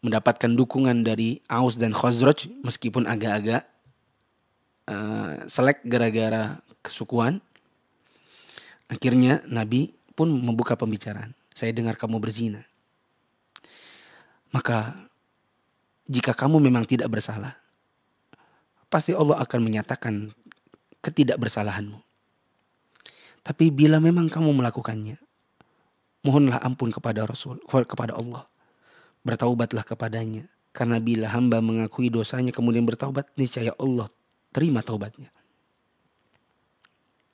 mendapatkan dukungan dari Aus dan Khazraj meskipun agak-agak selek gara-gara kesukuan. Akhirnya Nabi pun membuka pembicaraan. Saya dengar kamu berzina. Maka jika kamu memang tidak bersalah, pasti Allah akan menyatakan ketidakbersalahanmu. Tapi bila memang kamu melakukannya, mohonlah ampun kepada Rasul, kepada Allah. Bertaubatlah kepadanya. Karena bila hamba mengakui dosanya kemudian bertaubat, niscaya Allah terima taubatnya.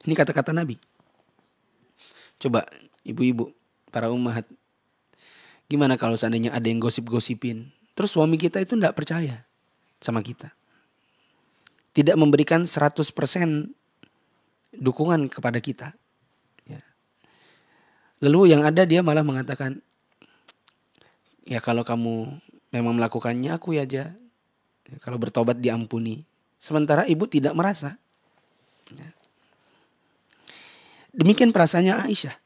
Ini kata-kata Nabi. Coba ibu-ibu, para ummahat, gimana kalau seandainya ada yang gosip-gosipin, terus suami kita itu tidak percaya sama kita, tidak memberikan 100% dukungan kepada kita, ya. Lalu yang ada dia malah mengatakan, ya kalau kamu memang melakukannya akui aja, kalau bertobat diampuni. Sementara ibu tidak merasa, ya. Demikian perasaannya Aisyah.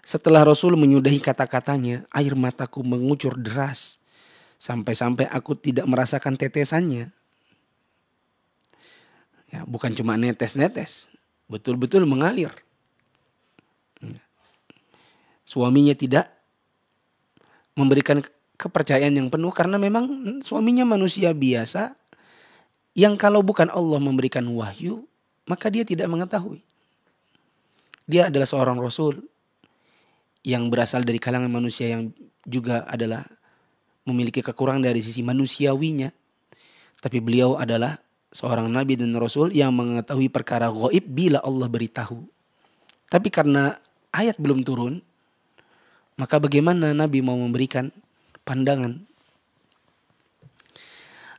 Setelah Rasul menyudahi kata-katanya, air mataku mengucur deras. Sampai-sampai aku tidak merasakan tetesannya. Ya, bukan cuma netes-netes, betul-betul mengalir. Suaminya tidak memberikan kepercayaan yang penuh karena memang suaminya manusia biasa yang kalau bukan Allah memberikan wahyu, maka dia tidak mengetahui. Dia adalah seorang Rasul yang berasal dari kalangan manusia yang juga adalah memiliki kekurangan dari sisi manusiawinya. Tapi beliau adalah seorang Nabi dan Rasul yang mengetahui perkara gaib bila Allah beritahu. Tapi karena ayat belum turun, maka bagaimana Nabi mau memberikan pandangan?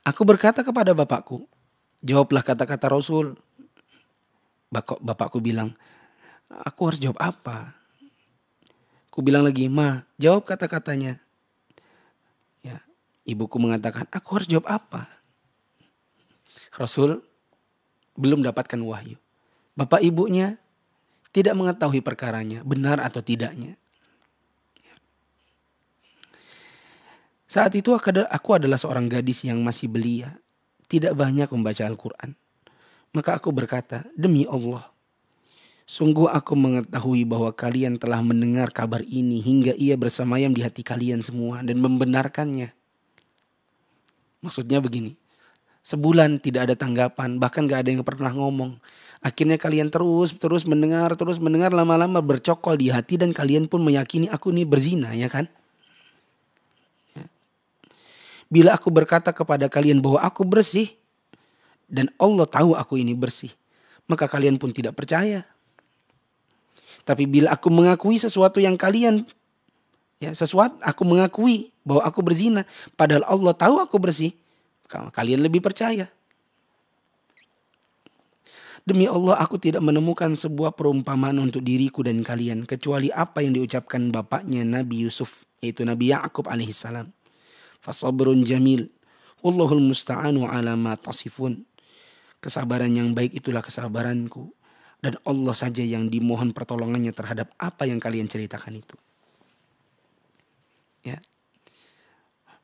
Aku berkata kepada bapakku, jawablah kata-kata Rasul. Bapakku bilang, aku harus jawab apa? Aku bilang lagi, ma, jawab kata-katanya. Ya, ibuku mengatakan, aku harus jawab apa? Rasul belum dapatkan wahyu. Bapak ibunya tidak mengetahui perkaranya, benar atau tidaknya. Saat itu aku adalah seorang gadis yang masih belia, tidak banyak membaca Al-Quran. Maka aku berkata, demi Allah, sungguh aku mengetahui bahwa kalian telah mendengar kabar ini hingga ia bersemayam di hati kalian semua dan membenarkannya. Maksudnya begini, sebulan tidak ada tanggapan, bahkan gak ada yang pernah ngomong. Akhirnya kalian terus mendengar, lama-lama bercokol di hati dan kalian pun meyakini aku ini berzina, ya kan? Bila aku berkata kepada kalian bahwa aku bersih dan Allah tahu aku ini bersih, maka kalian pun tidak percaya. Tapi bila aku mengakui sesuatu yang kalian, aku mengakui bahwa aku berzina, padahal Allah tahu aku bersih, kalian lebih percaya. Demi Allah, aku tidak menemukan sebuah perumpamaan untuk diriku dan kalian kecuali apa yang diucapkan bapaknya Nabi Yusuf, yaitu Nabi Ya'qub alaihissalam. Fasabrun jamil, wallahul musta'anu ala ma tasifun. Kesabaran yang baik itulah kesabaranku, dan Allah saja yang dimohon pertolongannya terhadap apa yang kalian ceritakan itu. Ya.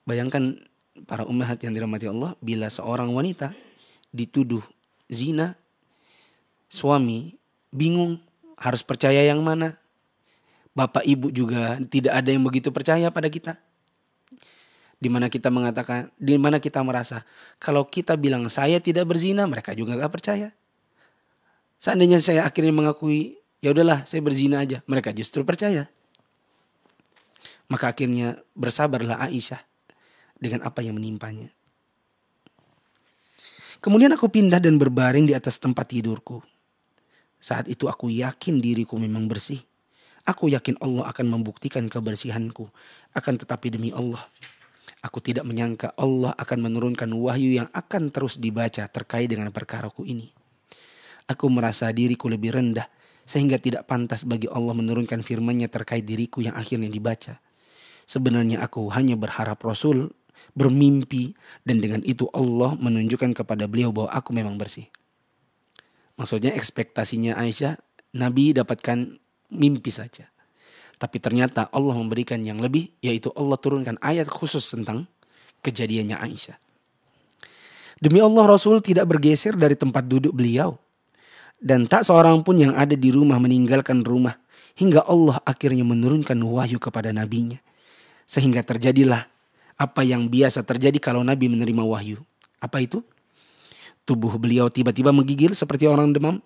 Bayangkan para ummahat yang dirahmati Allah, bila seorang wanita dituduh zina, suami bingung harus percaya yang mana. Bapak ibu juga tidak ada yang begitu percaya pada kita. Di mana kita mengatakan, di mana kita merasa kalau kita bilang saya tidak berzina, mereka juga gak percaya. Seandainya saya akhirnya mengakui, ya udahlah saya berzina aja, mereka justru percaya. Maka akhirnya bersabarlah Aisyah dengan apa yang menimpanya. Kemudian aku pindah dan berbaring di atas tempat tidurku. Saat itu aku yakin diriku memang bersih. Aku yakin Allah akan membuktikan kebersihanku. Akan tetapi demi Allah, aku tidak menyangka Allah akan menurunkan wahyu yang akan terus dibaca terkait dengan perkaraku ini. Aku merasa diriku lebih rendah sehingga tidak pantas bagi Allah menurunkan firman-Nya terkait diriku yang akhirnya dibaca. Sebenarnya aku hanya berharap Rasul bermimpi dan dengan itu Allah menunjukkan kepada beliau bahwa aku memang bersih. Maksudnya ekspektasinya Aisyah, Nabi dapatkan mimpi saja. Tapi ternyata Allah memberikan yang lebih, yaitu Allah turunkan ayat khusus tentang kejadiannya Aisyah. Demi Allah, Rasul tidak bergeser dari tempat duduk beliau. Dan tak seorang pun yang ada di rumah meninggalkan rumah. Hingga Allah akhirnya menurunkan wahyu kepada nabinya. Sehingga terjadilah apa yang biasa terjadi kalau Nabi menerima wahyu. Apa itu? Tubuh beliau tiba-tiba menggigil seperti orang demam.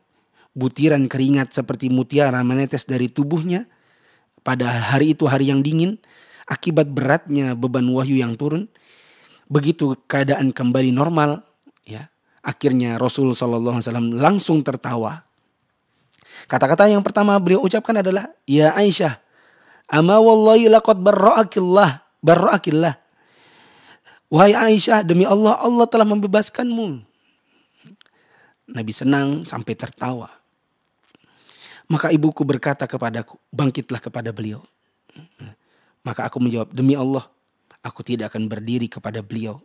Butiran keringat seperti mutiara menetes dari tubuhnya. Pada hari itu, hari yang dingin. Akibat beratnya beban wahyu yang turun. Begitu keadaan kembali normal, ya, akhirnya Rasul SAW langsung tertawa. Kata-kata yang pertama beliau ucapkan adalah, "Ya Aisyah, ama wallahi laqad barra'akillah. Wahai Aisyah, demi Allah, Allah telah membebaskanmu." Nabi senang sampai tertawa. Maka ibuku berkata kepadaku, "Bangkitlah," kepada beliau. Maka aku menjawab, "Demi Allah, aku tidak akan berdiri kepada beliau.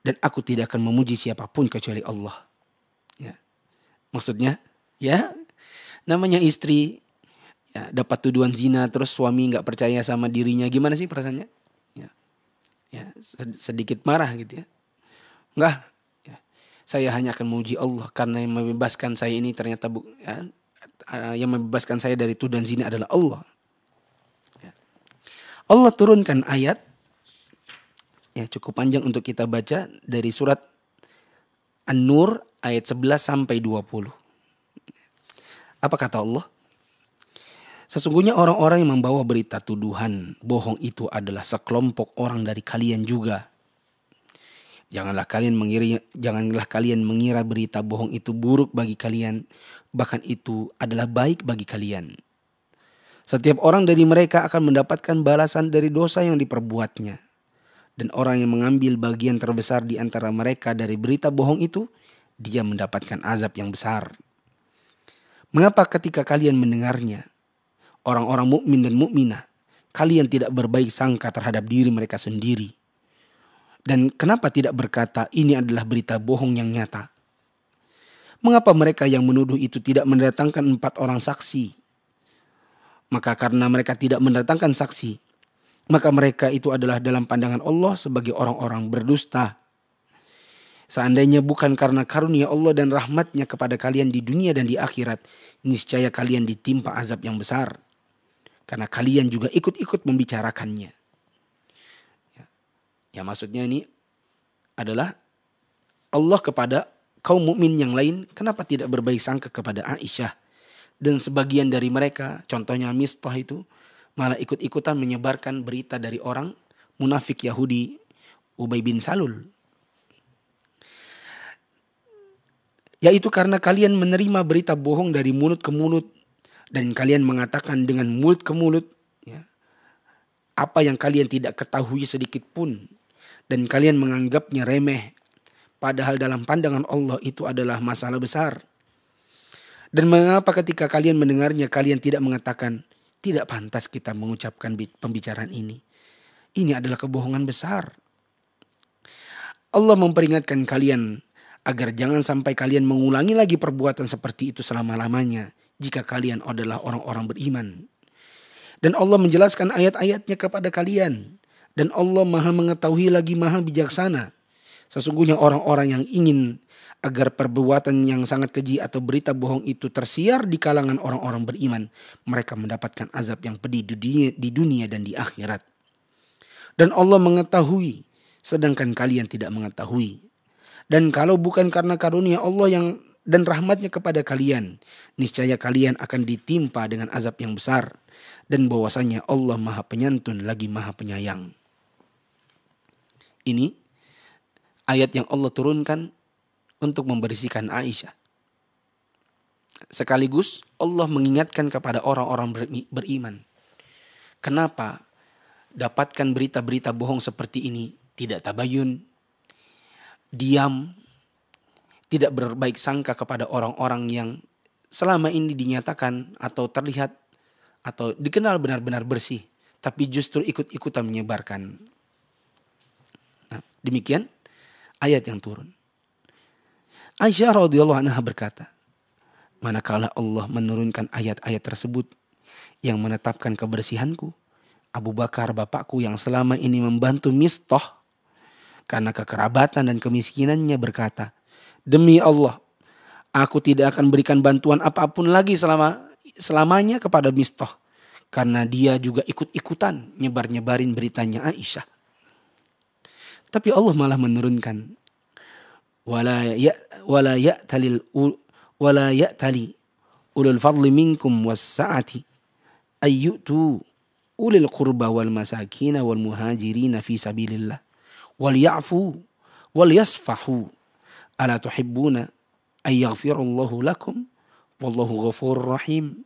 Dan aku tidak akan memuji siapapun kecuali Allah." Ya. Maksudnya, ya, namanya istri, ya, dapat tuduhan zina, terus suami gak percaya sama dirinya. Gimana sih perasaannya? Ya, sedikit marah gitu ya. Enggak, ya, saya hanya akan memuji Allah. Karena yang membebaskan saya ini ternyata yang membebaskan saya dari tuduhan zina adalah Allah. Ya. Allah turunkan ayat, ya, cukup panjang untuk kita baca, dari surat An-Nur ayat 11 sampai 20. Apa kata Allah? "Sesungguhnya orang-orang yang membawa berita tuduhan bohong itu adalah sekelompok orang dari kalian juga. Janganlah kalian mengira berita bohong itu buruk bagi kalian, bahkan itu adalah baik bagi kalian. Setiap orang dari mereka akan mendapatkan balasan dari dosa yang diperbuatnya. Dan orang yang mengambil bagian terbesar di antara mereka dari berita bohong itu, dia mendapatkan azab yang besar. Mengapa ketika kalian mendengarnya, orang-orang mukmin dan mukminah, kalian tidak berbaik sangka terhadap diri mereka sendiri? Dan kenapa tidak berkata ini adalah berita bohong yang nyata? Mengapa mereka yang menuduh itu tidak mendatangkan 4 orang saksi? Maka karena mereka tidak mendatangkan saksi, maka mereka itu adalah dalam pandangan Allah sebagai orang-orang berdusta. Seandainya bukan karena karunia Allah dan rahmatnya kepada kalian di dunia dan di akhirat, niscaya kalian ditimpa azab yang besar. Karena kalian juga ikut-ikut membicarakannya." Ya, maksudnya ini adalah Allah kepada kaum mukmin yang lain, kenapa tidak berbaik sangka kepada Aisyah? Dan sebagian dari mereka, contohnya Mistah itu, malah ikut-ikutan menyebarkan berita dari orang munafik Yahudi Ubay bin Salul. Yaitu karena kalian menerima berita bohong dari mulut ke mulut. Dan kalian mengatakan dengan mulut ke mulut, ya, apa yang kalian tidak ketahui sedikit pun. Dan kalian menganggapnya remeh. Padahal dalam pandangan Allah itu adalah masalah besar. Dan mengapa ketika kalian mendengarnya kalian tidak mengatakan, tidak pantas kita mengucapkan pembicaraan ini. Ini adalah kebohongan besar. Allah memperingatkan kalian agar jangan sampai kalian mengulangi lagi perbuatan seperti itu selama-lamanya jika kalian adalah orang-orang beriman. Dan Allah menjelaskan ayat-ayatnya kepada kalian. Dan Allah maha mengetahui lagi maha bijaksana. Sesungguhnya orang-orang yang ingin agar perbuatan yang sangat keji atau berita bohong itu tersiar di kalangan orang-orang beriman, mereka mendapatkan azab yang pedih di dunia dan di akhirat. Dan Allah mengetahui, sedangkan kalian tidak mengetahui. Dan kalau bukan karena karunia Allah dan rahmatnya kepada kalian, niscaya kalian akan ditimpa dengan azab yang besar. Dan bahwasanya Allah maha penyantun lagi maha penyayang. Ini ayat yang Allah turunkan untuk membersihkan Aisyah. Sekaligus Allah mengingatkan kepada orang-orang beriman. Kenapa dapatkan berita-berita bohong seperti ini? Tidak tabayun, diam, tidak berbaik sangka kepada orang-orang yang selama ini dinyatakan atau terlihat atau dikenal benar-benar bersih, tapi justru ikut-ikutan menyebarkan. Nah, demikian ayat yang turun. Aisyah radhiyallahu anha berkata, manakala Allah menurunkan ayat-ayat tersebut, yang menetapkan kebersihanku, Abu Bakar bapakku yang selama ini membantu Mistah karena kekerabatan dan kemiskinannya berkata, demi Allah, aku tidak akan berikan bantuan apapun lagi selamanya kepada Mistah. Karena dia juga ikut-ikutan nyebar-nyebarin beritanya Aisyah. Tapi Allah malah menurunkan, wala ya'tali ulul fadli minkum was-sa'ati ayyutu ulil qurba wal masakin wal muhajirin fi sabilillah wal ya'fu wal yasfahu ala tuhibbuna ay yaghfirallahu lakum wallahu ghafurur rahim.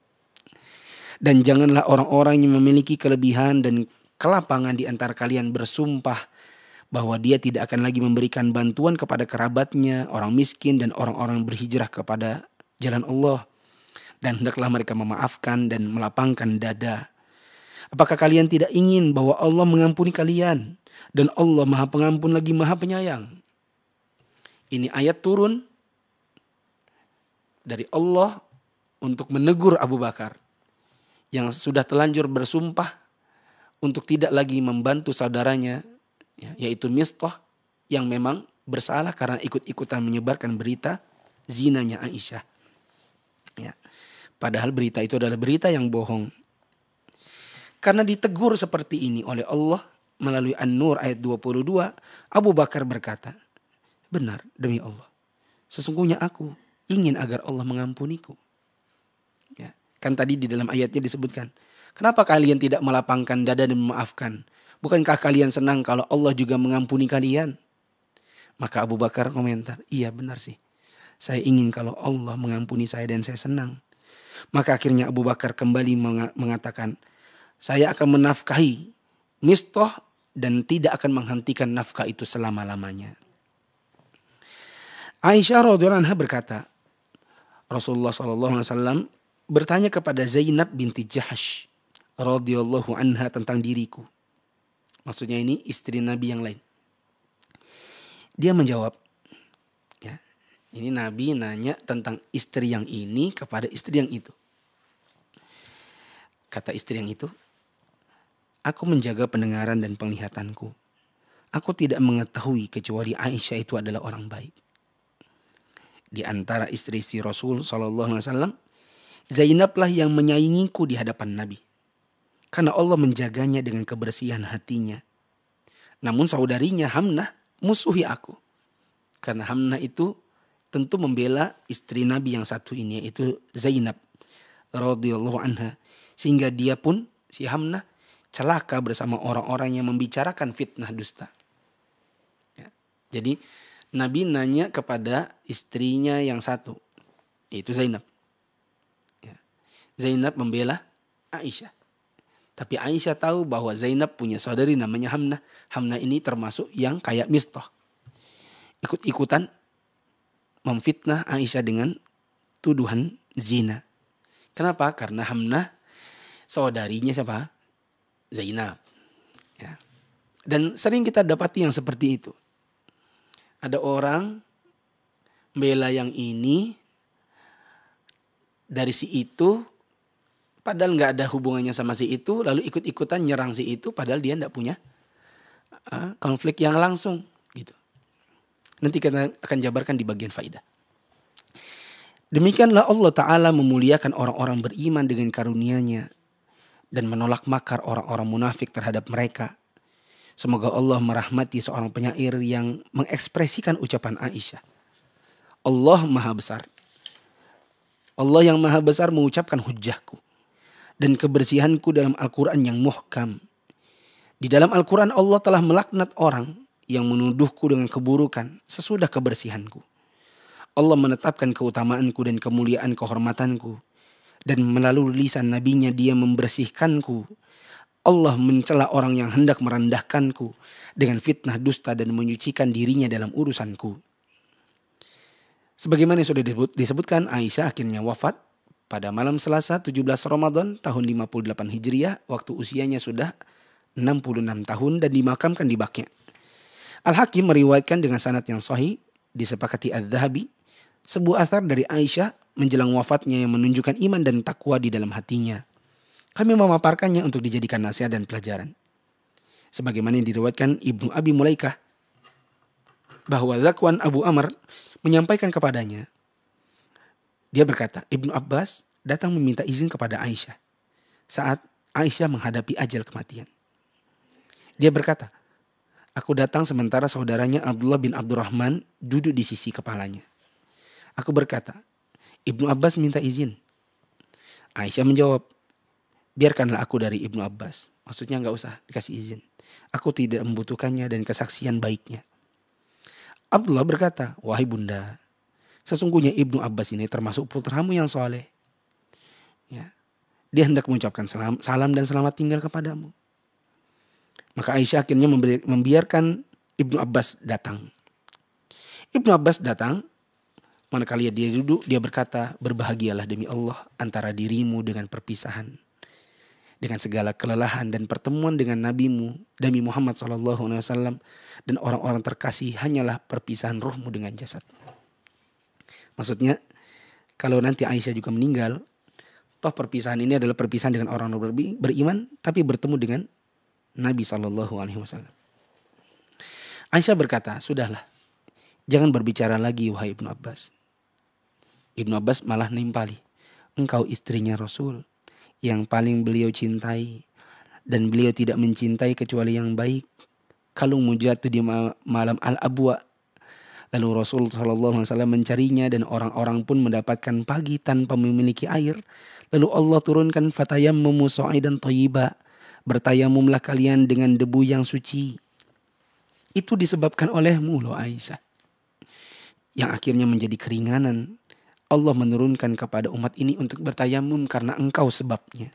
Dan janganlah orang-orang yang memiliki kelebihan dan kelapangan di antara kalian bersumpah bahwa dia tidak akan lagi memberikan bantuan kepada kerabatnya, orang miskin dan orang-orang berhijrah kepada jalan Allah. Dan hendaklah mereka memaafkan dan melapangkan dada. Apakah kalian tidak ingin bahwa Allah mengampuni kalian? Dan Allah Maha Pengampun lagi Maha Penyayang. Ini ayat turun dari Allah untuk menegur Abu Bakar yang sudah telanjur bersumpah untuk tidak lagi membantu saudaranya, yaitu Mistah, yang memang bersalah karena ikut-ikutan menyebarkan berita zinanya Aisyah. Ya. Padahal berita itu adalah berita yang bohong. Karena ditegur seperti ini oleh Allah melalui An-Nur ayat 22, Abu Bakar berkata, benar demi Allah, sesungguhnya aku ingin agar Allah mengampuniku. Ya. Kan tadi di dalam ayatnya disebutkan, kenapa kalian tidak melapangkan dada dan memaafkan? Bukankah kalian senang kalau Allah juga mengampuni kalian? Maka Abu Bakar komentar, iya benar sih. Saya ingin kalau Allah mengampuni saya dan saya senang. Maka akhirnya Abu Bakar kembali mengatakan, saya akan menafkahi Mistah dan tidak akan menghentikan nafkah itu selama-lamanya. Aisyah radhiyallahu anha berkata, Rasulullah SAW bertanya kepada Zainab binti Jahsh radhiyallahu anha tentang diriku. Maksudnya ini istri Nabi yang lain. Dia menjawab, ya, ini Nabi nanya tentang istri yang ini kepada istri yang itu. Kata istri yang itu, aku menjaga pendengaran dan penglihatanku. Aku tidak mengetahui kecuali Aisyah itu adalah orang baik. Di antara istri-istri Rasul SAW, Zainablah yang menyaingiku di hadapan Nabi. Karena Allah menjaganya dengan kebersihan hatinya. Namun saudarinya Hamnah musuhi aku. Karena Hamnah itu tentu membela istri Nabi yang satu ini, yaitu Zainab radhiyallahu anha. Sehingga dia pun, si Hamnah, celaka bersama orang-orang yang membicarakan fitnah dusta. Ya. Jadi Nabi nanya kepada istrinya yang satu, yaitu Zainab. Ya. Zainab membela Aisyah. Tapi Aisyah tahu bahwa Zainab punya saudari namanya Hamnah. Hamnah ini termasuk yang kayak Mistah. Ikut-ikutan memfitnah Aisyah dengan tuduhan zina. Kenapa? Karena Hamnah saudarinya siapa? Zainab. Ya. Dan sering kita dapati yang seperti itu. Ada orang bela yang ini dari si itu, padahal nggak ada hubungannya sama si itu, lalu ikut-ikutan nyerang si itu, padahal dia nggak punya konflik yang langsung, gitu. Nanti kita akan jabarkan di bagian faidah. Demikianlah Allah Ta'ala memuliakan orang-orang beriman dengan karunia-Nya dan menolak makar orang-orang munafik terhadap mereka. Semoga Allah merahmati seorang penyair yang mengekspresikan ucapan Aisyah. Allah Maha Besar. Allah yang Maha Besar mengucapkan hujjahku dan kebersihanku dalam Al-Quran yang muhkam. Di dalam Al-Quran Allah telah melaknat orang yang menuduhku dengan keburukan sesudah kebersihanku. Allah menetapkan keutamaanku dan kemuliaan kehormatanku. Dan melalui lisan nabinya dia membersihkanku. Allah mencela orang yang hendak merendahkanku dengan fitnah dusta dan menyucikan dirinya dalam urusanku. Sebagaimana yang sudah disebutkan, Aisyah akhirnya wafat pada malam Selasa 17 Ramadan tahun 58 Hijriah, waktu usianya sudah 66 tahun dan dimakamkan di Baqi'. Al-Hakim meriwayatkan dengan sanad yang sahih, disepakati Adz-Dzahabi, sebuah athar dari Aisyah menjelang wafatnya yang menunjukkan iman dan takwa di dalam hatinya. Kami memaparkannya untuk dijadikan nasihat dan pelajaran. Sebagaimana yang diriwayatkan Ibnu Abi Mulaikah, bahwa Zakwan Abu Amr menyampaikan kepadanya. Dia berkata, Ibnu Abbas datang meminta izin kepada Aisyah saat Aisyah menghadapi ajal kematian. Dia berkata, aku datang sementara saudaranya Abdullah bin Abdurrahman duduk di sisi kepalanya. Aku berkata, Ibnu Abbas minta izin. Aisyah menjawab, biarkanlah aku dari Ibnu Abbas. Maksudnya gak usah dikasih izin. Aku tidak membutuhkannya dan kesaksian baiknya. Abdullah berkata, wahai bunda, sesungguhnya Ibnu Abbas ini termasuk putramu yang soleh. Ya. Dia hendak mengucapkan salam dan selamat tinggal kepadamu. Maka Aisyah akhirnya membiarkan Ibnu Abbas datang. Ibnu Abbas datang, manakala dia duduk, dia berkata, berbahagialah demi Allah antara dirimu dengan perpisahan, dengan segala kelelahan dan pertemuan dengan nabimu, Nabi Muhammad SAW, dan orang-orang terkasih hanyalah perpisahan ruhmu dengan jasad. Maksudnya, kalau nanti Aisyah juga meninggal, toh perpisahan ini adalah perpisahan dengan orang beriman, tapi bertemu dengan Nabi SAW. Aisyah berkata, sudahlah, jangan berbicara lagi wahai Ibnu Abbas. Ibnu Abbas malah nimpali, engkau istrinya Rasul yang paling beliau cintai, dan beliau tidak mencintai kecuali yang baik. Kalungmu jatuh di malam Al-Abwa, lalu Rasul SAW mencarinya dan orang-orang pun mendapatkan pagi tanpa memiliki air. Lalu Allah turunkan fatayammamu sa'idan thayyiba, bertayamumlah kalian dengan debu yang suci. Itu disebabkan olehmu loh Aisyah, yang akhirnya menjadi keringanan. Allah menurunkan kepada umat ini untuk bertayamum karena engkau sebabnya.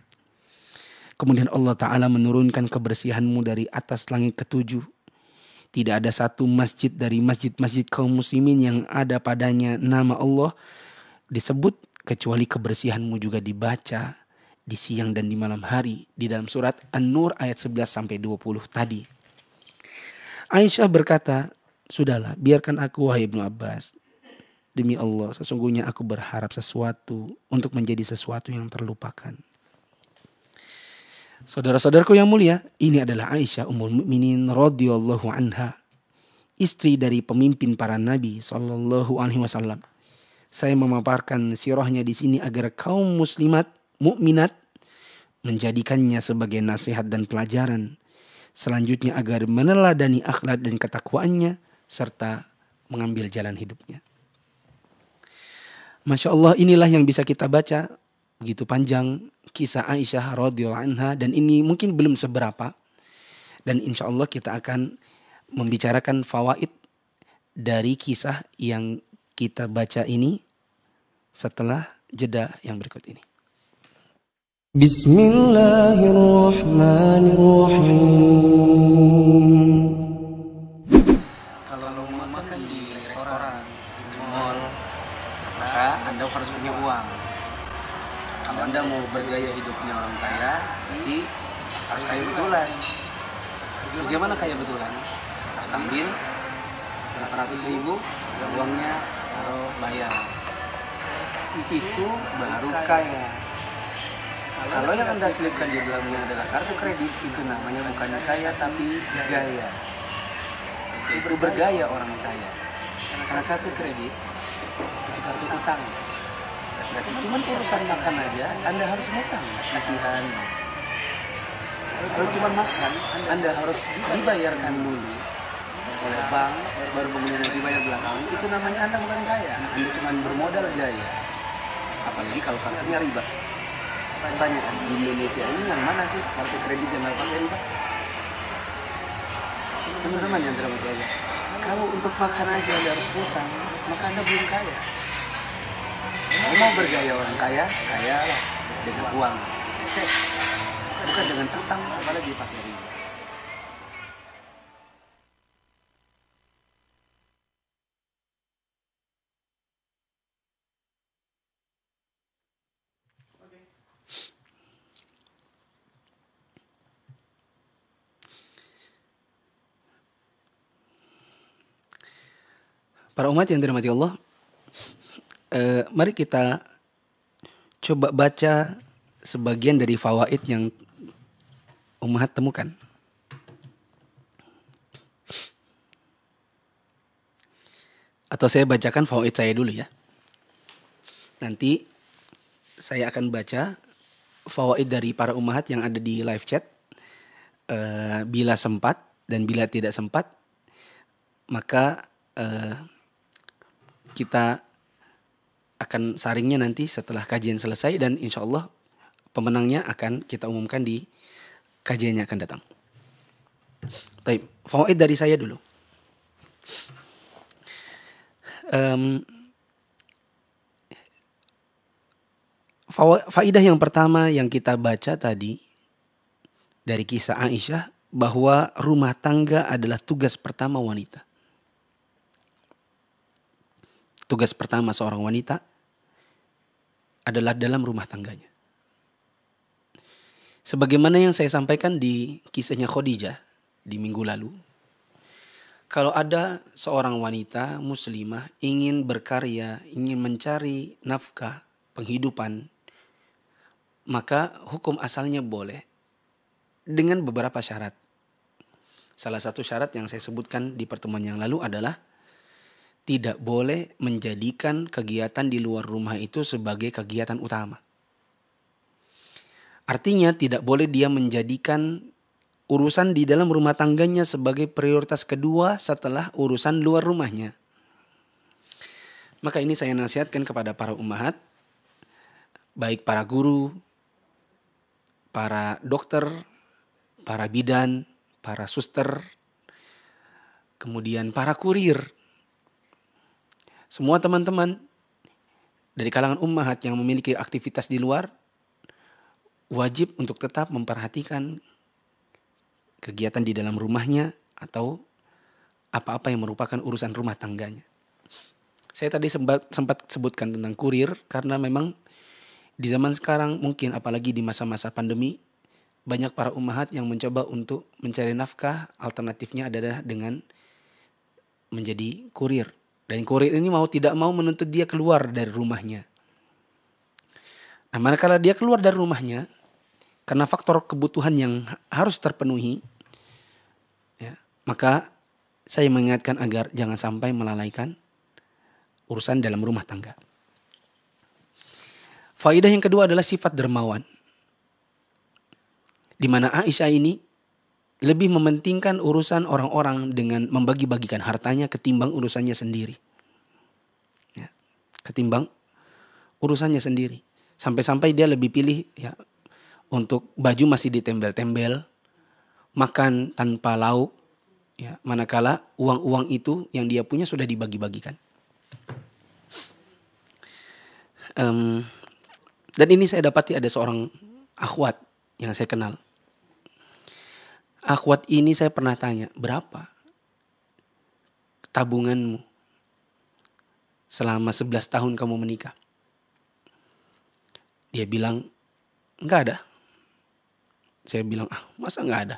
Kemudian Allah Ta'ala menurunkan kebersihanmu dari atas langit ketujuh. Tidak ada satu masjid dari masjid-masjid kaum muslimin yang ada padanya nama Allah disebut, kecuali kebersihanmu juga dibaca di siang dan di malam hari di dalam surat An-Nur ayat 11-20 tadi. Aisyah berkata, sudahlah, biarkan aku wahai Ibnu Abbas. Demi Allah, sesungguhnya aku berharap sesuatu untuk menjadi sesuatu yang terlupakan. Saudara-saudaraku yang mulia, ini adalah Aisyah Ummul Mukminin radhiyallahu anha, istri dari pemimpin para nabi sallallahu alaihi wasallam. Saya memaparkan sirahnya di sini agar kaum muslimat mukminat menjadikannya sebagai nasihat dan pelajaran. Selanjutnya agar meneladani akhlak dan ketakwaannya serta mengambil jalan hidupnya. Masya Allah, inilah yang bisa kita baca. Begitu panjang kisah Aisyah radhiyallahu anha, dan ini mungkin belum seberapa. Dan insya Allah kita akan membicarakan fawaid dari kisah yang kita baca ini setelah jeda yang berikut ini. Bismillahirrahmanirrahim. Kalau mau makan di restoran, di mall, maka Anda harus punya uang. Kalau Anda mau bergaya hidupnya orang kaya, berarti harus kaya betulan. Bagaimana kaya betulan? Ambil 800.000, uangnya taruh bayar. Itu baru kaya. Kalau yang Anda selipkan di dalamnya adalah kartu kredit, itu namanya bukan kaya tapi gaya. Itu bergaya orang kaya. Karena kartu kredit itu kartu utang. Berarti cuma urusan makan aja Anda harus ngutang, kasihan. Kalau cuma makan, Anda harus dibayarkan dulu oleh bank, baru kemudian dibayar belakangan. Itu namanya Anda bukan kaya, Anda cuma bermodal gaya. Apalagi kalau kartunya riba. Tanya di Indonesia ini yang mana sih kartu kredit yang nggak pakai riba? Teman-teman yang tidak betul. Kalau untuk makan aja Anda harus utang, maka Anda belum kaya. Mau bergaya orang kaya, kaya lah dengan uang. Bukan dengan utang, apalagi pakai riba. Para umat yang dirahmati Allah, mari kita coba baca sebagian dari fawaid yang ummahat temukan. Atau saya bacakan fawaid saya dulu ya. Nanti saya akan baca fawaid dari para ummahat yang ada di live chat. Bila sempat dan bila tidak sempat, maka kita akan saringnya nanti setelah kajian selesai, dan insya Allah pemenangnya akan kita umumkan di kajian yang akan datang. Baik, fawaid dari saya dulu. Faidah yang pertama yang kita baca tadi dari kisah Aisyah, bahwa rumah tangga adalah tugas pertama wanita. Tugas pertama seorang wanita adalah dalam rumah tangganya. Sebagaimana yang saya sampaikan di kisahnya Khadijah di minggu lalu, kalau ada seorang wanita muslimah ingin berkarya, ingin mencari nafkah penghidupan, maka hukum asalnya boleh dengan beberapa syarat. Salah satu syarat yang saya sebutkan di pertemuan yang lalu adalah tidak boleh menjadikan kegiatan di luar rumah itu sebagai kegiatan utama. Artinya tidak boleh dia menjadikan urusan di dalam rumah tangganya sebagai prioritas kedua setelah urusan luar rumahnya. Maka ini saya nasihatkan kepada para ummahat, baik para guru, para dokter, para bidan, para suster, kemudian para kurir. Semua teman-teman dari kalangan ummahat yang memiliki aktivitas di luar wajib untuk tetap memperhatikan kegiatan di dalam rumahnya atau apa-apa yang merupakan urusan rumah tangganya. Saya tadi sempat sebutkan tentang kurir karena memang di zaman sekarang mungkin apalagi di masa-masa pandemi, banyak para ummahat yang mencoba untuk mencari nafkah. Alternatifnya adalah dengan menjadi kurir. Dan kurir ini mau tidak mau menuntut dia keluar dari rumahnya. Nah, manakala dia keluar dari rumahnya, karena faktor kebutuhan yang harus terpenuhi, ya, maka saya mengingatkan agar jangan sampai melalaikan urusan dalam rumah tangga. Faidah yang kedua adalah sifat dermawan. Di mana Aisyah ini lebih mementingkan urusan orang-orang dengan membagi-bagikan hartanya ketimbang urusannya sendiri. Ya, ketimbang urusannya sendiri. Sampai-sampai dia lebih pilih ya untuk baju masih ditembel-tembel, makan tanpa lauk, ya, manakala uang-uang itu yang dia punya sudah dibagi-bagikan. Dan ini saya dapati ada seorang akhwat yang saya kenal. Akhwat ini saya pernah tanya, berapa tabunganmu selama 11 tahun kamu menikah? Dia bilang, enggak ada. Saya bilang, masa enggak ada?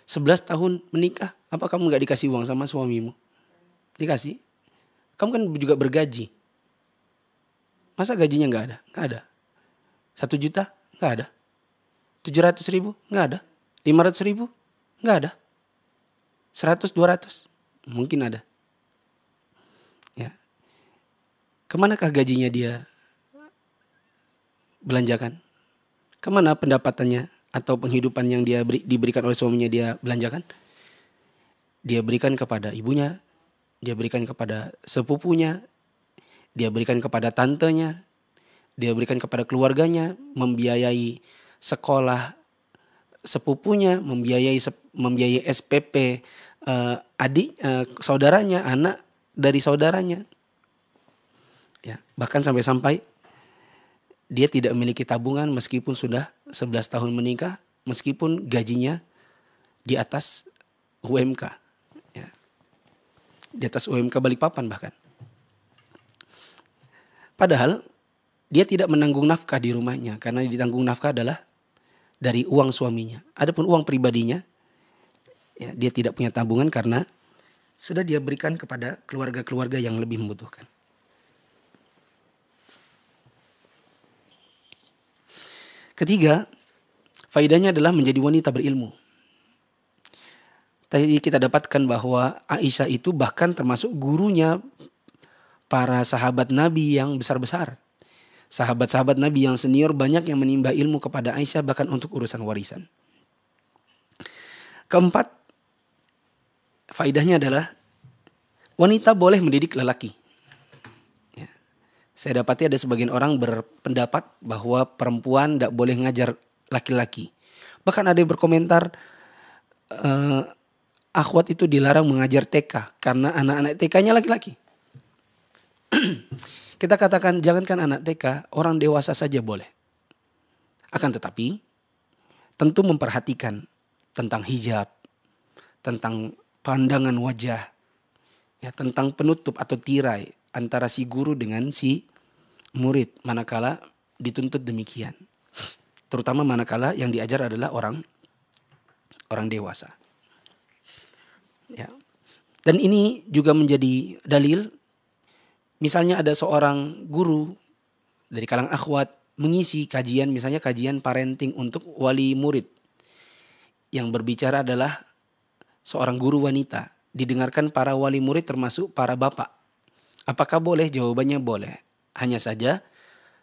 11 tahun menikah, apa kamu enggak dikasih uang sama suamimu? Dikasih. Kamu kan juga bergaji. Masa gajinya enggak ada? Enggak ada. 1 juta? Enggak ada. 700.000? Enggak ada. 500.000? Enggak ada. 100, 200? Mungkin ada. Ya. Kemanakah gajinya dia belanjakan? Kemana pendapatannya atau penghidupan yang dia diberikan oleh suaminya dia belanjakan? Dia berikan kepada ibunya, dia berikan kepada sepupunya, dia berikan kepada tantenya, dia berikan kepada keluarganya, membiayai sekolah sepupunya, membiayai SPP adik saudaranya, anak dari saudaranya. Ya, bahkan sampai-sampai dia tidak memiliki tabungan meskipun sudah 11 tahun menikah, meskipun gajinya di atas UMK. Ya. Di atas UMK Balikpapan bahkan. Padahal dia tidak menanggung nafkah di rumahnya, karena ditanggung nafkah adalah dari uang suaminya. Adapun uang pribadinya, ya, dia tidak punya tabungan karena sudah dia berikan kepada keluarga-keluarga yang lebih membutuhkan. Ketiga, faedahnya adalah menjadi wanita berilmu. Tadi kita dapatkan bahwa Aisyah itu bahkan termasuk gurunya para sahabat Nabi yang besar-besar. Sahabat-sahabat Nabi yang senior banyak yang menimba ilmu kepada Aisyah bahkan untuk urusan warisan. Keempat, faedahnya adalah wanita boleh mendidik lelaki. Ya. Saya dapati ada sebagian orang berpendapat bahwa perempuan tidak boleh ngajar laki-laki. Bahkan ada yang berkomentar, akhwat itu dilarang mengajar TK karena anak-anak TK-nya laki-laki. Kita katakan jangankan anak TK, orang dewasa saja boleh. Akan tetapi tentu memperhatikan tentang hijab, tentang pandangan wajah, ya, tentang penutup atau tirai antara si guru dengan si murid manakala dituntut demikian. Terutama manakala yang diajar adalah orang dewasa. Ya. Dan ini juga menjadi dalil. Misalnya ada seorang guru dari kalangan akhwat mengisi kajian, misalnya kajian parenting untuk wali murid. Yang berbicara adalah seorang guru wanita. Didengarkan para wali murid termasuk para bapak. Apakah boleh? Jawabannya boleh. Hanya saja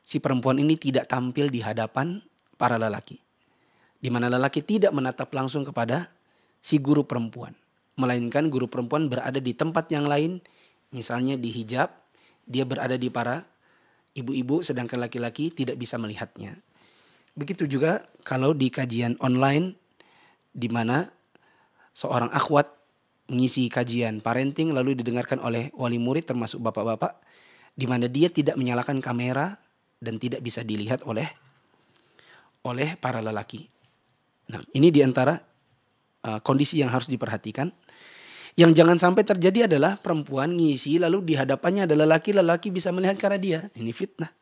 si perempuan ini tidak tampil di hadapan para lelaki. Di mana lelaki tidak menatap langsung kepada si guru perempuan. Melainkan guru perempuan berada di tempat yang lain. Misalnya di hijab. Dia berada di para ibu-ibu sedangkan laki-laki tidak bisa melihatnya. Begitu juga kalau di kajian online di mana seorang akhwat mengisi kajian parenting lalu didengarkan oleh wali murid termasuk bapak-bapak di mana dia tidak menyalakan kamera dan tidak bisa dilihat oleh para lelaki. Nah, ini di antara kondisi yang harus diperhatikan. Yang jangan sampai terjadi adalah perempuan ngisi lalu di hadapannya ada lelaki bisa melihat karena dia. Ini fitnah.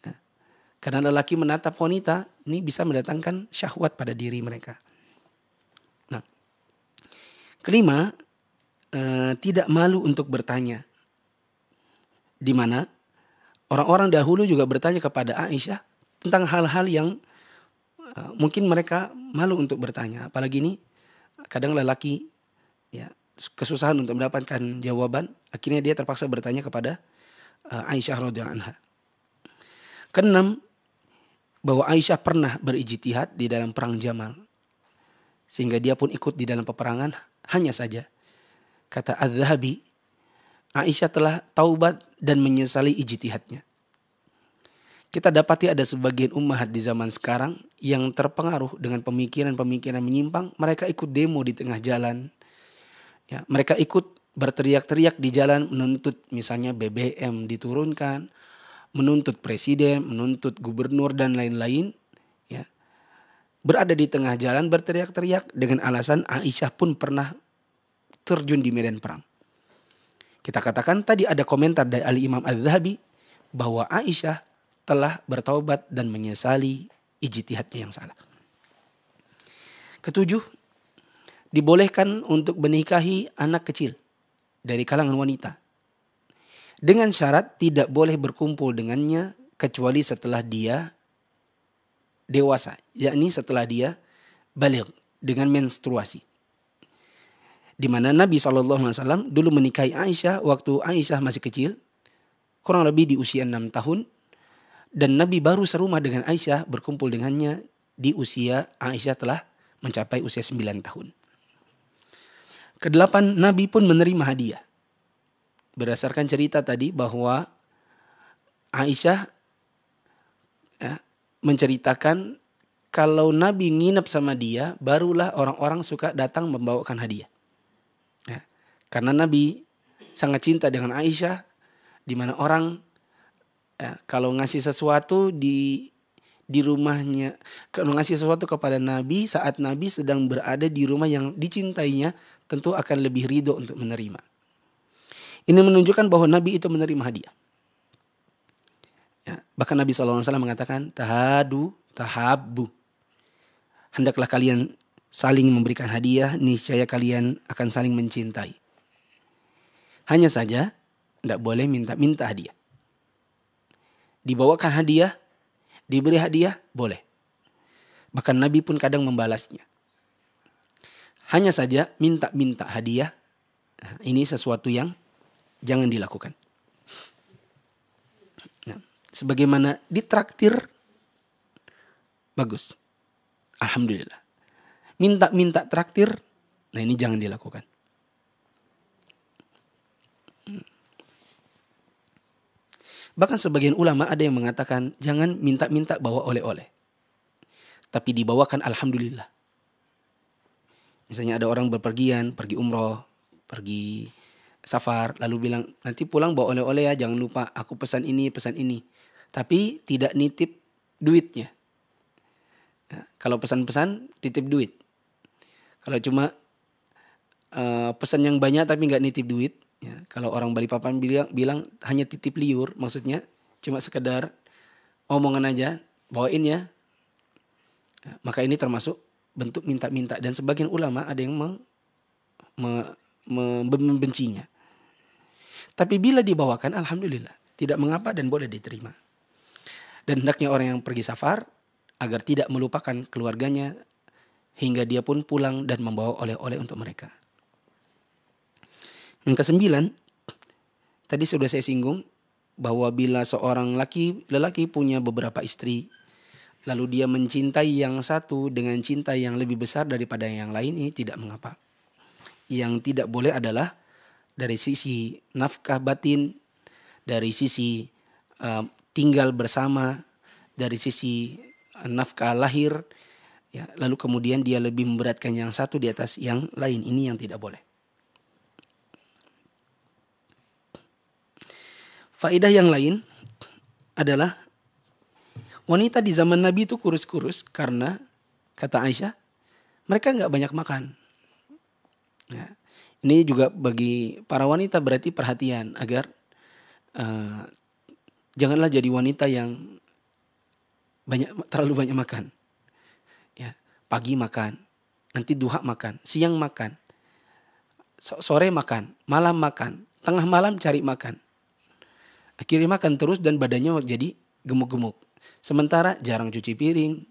Nah, karena lelaki menatap wanita, ini bisa mendatangkan syahwat pada diri mereka. Nah, kelima, tidak malu untuk bertanya. Di mana orang-orang dahulu juga bertanya kepada Aisyah tentang hal-hal yang mungkin mereka malu untuk bertanya. Apalagi ini kadang lelaki ya kesusahan untuk mendapatkan jawaban, akhirnya dia terpaksa bertanya kepada Aisyah radhiyallahu anha. Keenam, bahwa Aisyah pernah berijtihad di dalam perang Jamal. Sehingga dia pun ikut di dalam peperangan. Hanya saja, kata Az-Zahabi, Aisyah telah taubat dan menyesali ijtihadnya. Kita dapati ada sebagian ummahat di zaman sekarang yang terpengaruh dengan pemikiran-pemikiran menyimpang. Mereka ikut demo di tengah jalan. Ya, mereka ikut berteriak-teriak di jalan menuntut misalnya BBM diturunkan, menuntut presiden, menuntut gubernur dan lain-lain. Ya. Berada di tengah jalan berteriak-teriak dengan alasan Aisyah pun pernah terjun di medan perang. Kita katakan tadi ada komentar dari Al-Imam Az-Zahabi bahwa Aisyah telah bertaubat dan menyesali ijtihadnya yang salah. Ketujuh, dibolehkan untuk menikahi anak kecil dari kalangan wanita. Dengan syarat tidak boleh berkumpul dengannya kecuali setelah dia dewasa. Yakni setelah dia baligh dengan menstruasi. Di mana Nabi SAW dulu menikahi Aisyah waktu Aisyah masih kecil. Kurang lebih di usia 6 tahun. Dan Nabi baru serumah dengan Aisyah berkumpul dengannya di usia Aisyah telah mencapai usia 9 tahun. Kedelapan, Nabi pun menerima hadiah. Berdasarkan cerita tadi bahwa Aisyah menceritakan kalau Nabi nginep sama dia, barulah orang-orang suka datang membawakan hadiah. Ya, karena Nabi sangat cinta dengan Aisyah, di mana orang kalau ngasih sesuatu di rumahnya, kalau ngasih sesuatu kepada Nabi saat Nabi sedang berada di rumah yang dicintainya, tentu akan lebih ridho untuk menerima. Ini menunjukkan bahwa Nabi itu menerima hadiah. Ya, bahkan Nabi SAW mengatakan, tahadu, tahabbu. Hendaklah kalian saling memberikan hadiah, niscaya kalian akan saling mencintai. Hanya saja, tidak boleh minta-minta hadiah. Dibawakan hadiah, diberi hadiah, boleh. Bahkan Nabi pun kadang membalasnya. Hanya saja minta-minta hadiah, ini sesuatu yang jangan dilakukan. Nah, sebagaimana ditraktir, bagus. Alhamdulillah. Minta-minta traktir, nah ini jangan dilakukan. Bahkan sebagian ulama ada yang mengatakan jangan minta-minta bawa oleh-oleh. Tapi dibawakan alhamdulillah. Misalnya ada orang berpergian, pergi umroh, pergi safar, lalu bilang nanti pulang bawa oleh-oleh ya, jangan lupa aku pesan ini, pesan ini. Tapi tidak nitip duitnya. Nah, kalau pesan-pesan titip duit. Kalau cuma pesan yang banyak tapi nggak nitip duit, ya, kalau orang Balikpapan bilang hanya titip liur, maksudnya cuma sekedar omongan aja, bawain ya. Nah, maka ini termasuk bentuk minta-minta, dan sebagian ulama ada yang membencinya. Tapi bila dibawakan alhamdulillah, tidak mengapa dan boleh diterima. Dan hendaknya orang yang pergi safar agar tidak melupakan keluarganya hingga dia pun pulang dan membawa oleh-oleh untuk mereka. Yang ke-9, tadi sudah saya singgung bahwa bila seorang lelaki punya beberapa istri, lalu dia mencintai yang satu dengan cinta yang lebih besar daripada yang lain, ini tidak mengapa. Yang tidak boleh adalah dari sisi nafkah batin, dari sisi tinggal bersama, dari sisi nafkah lahir, ya, lalu kemudian dia lebih memberatkan yang satu di atas yang lain. Ini yang tidak boleh. Faedah yang lain adalah wanita di zaman Nabi itu kurus-kurus karena kata Aisyah mereka nggak banyak makan. Ya, ini juga bagi para wanita berarti perhatian agar janganlah jadi wanita yang terlalu banyak makan. Ya, pagi makan, nanti duha makan, siang makan, sore makan, malam makan, tengah malam cari makan. Akhirnya makan terus dan badannya jadi gemuk-gemuk. Sementara jarang cuci piring,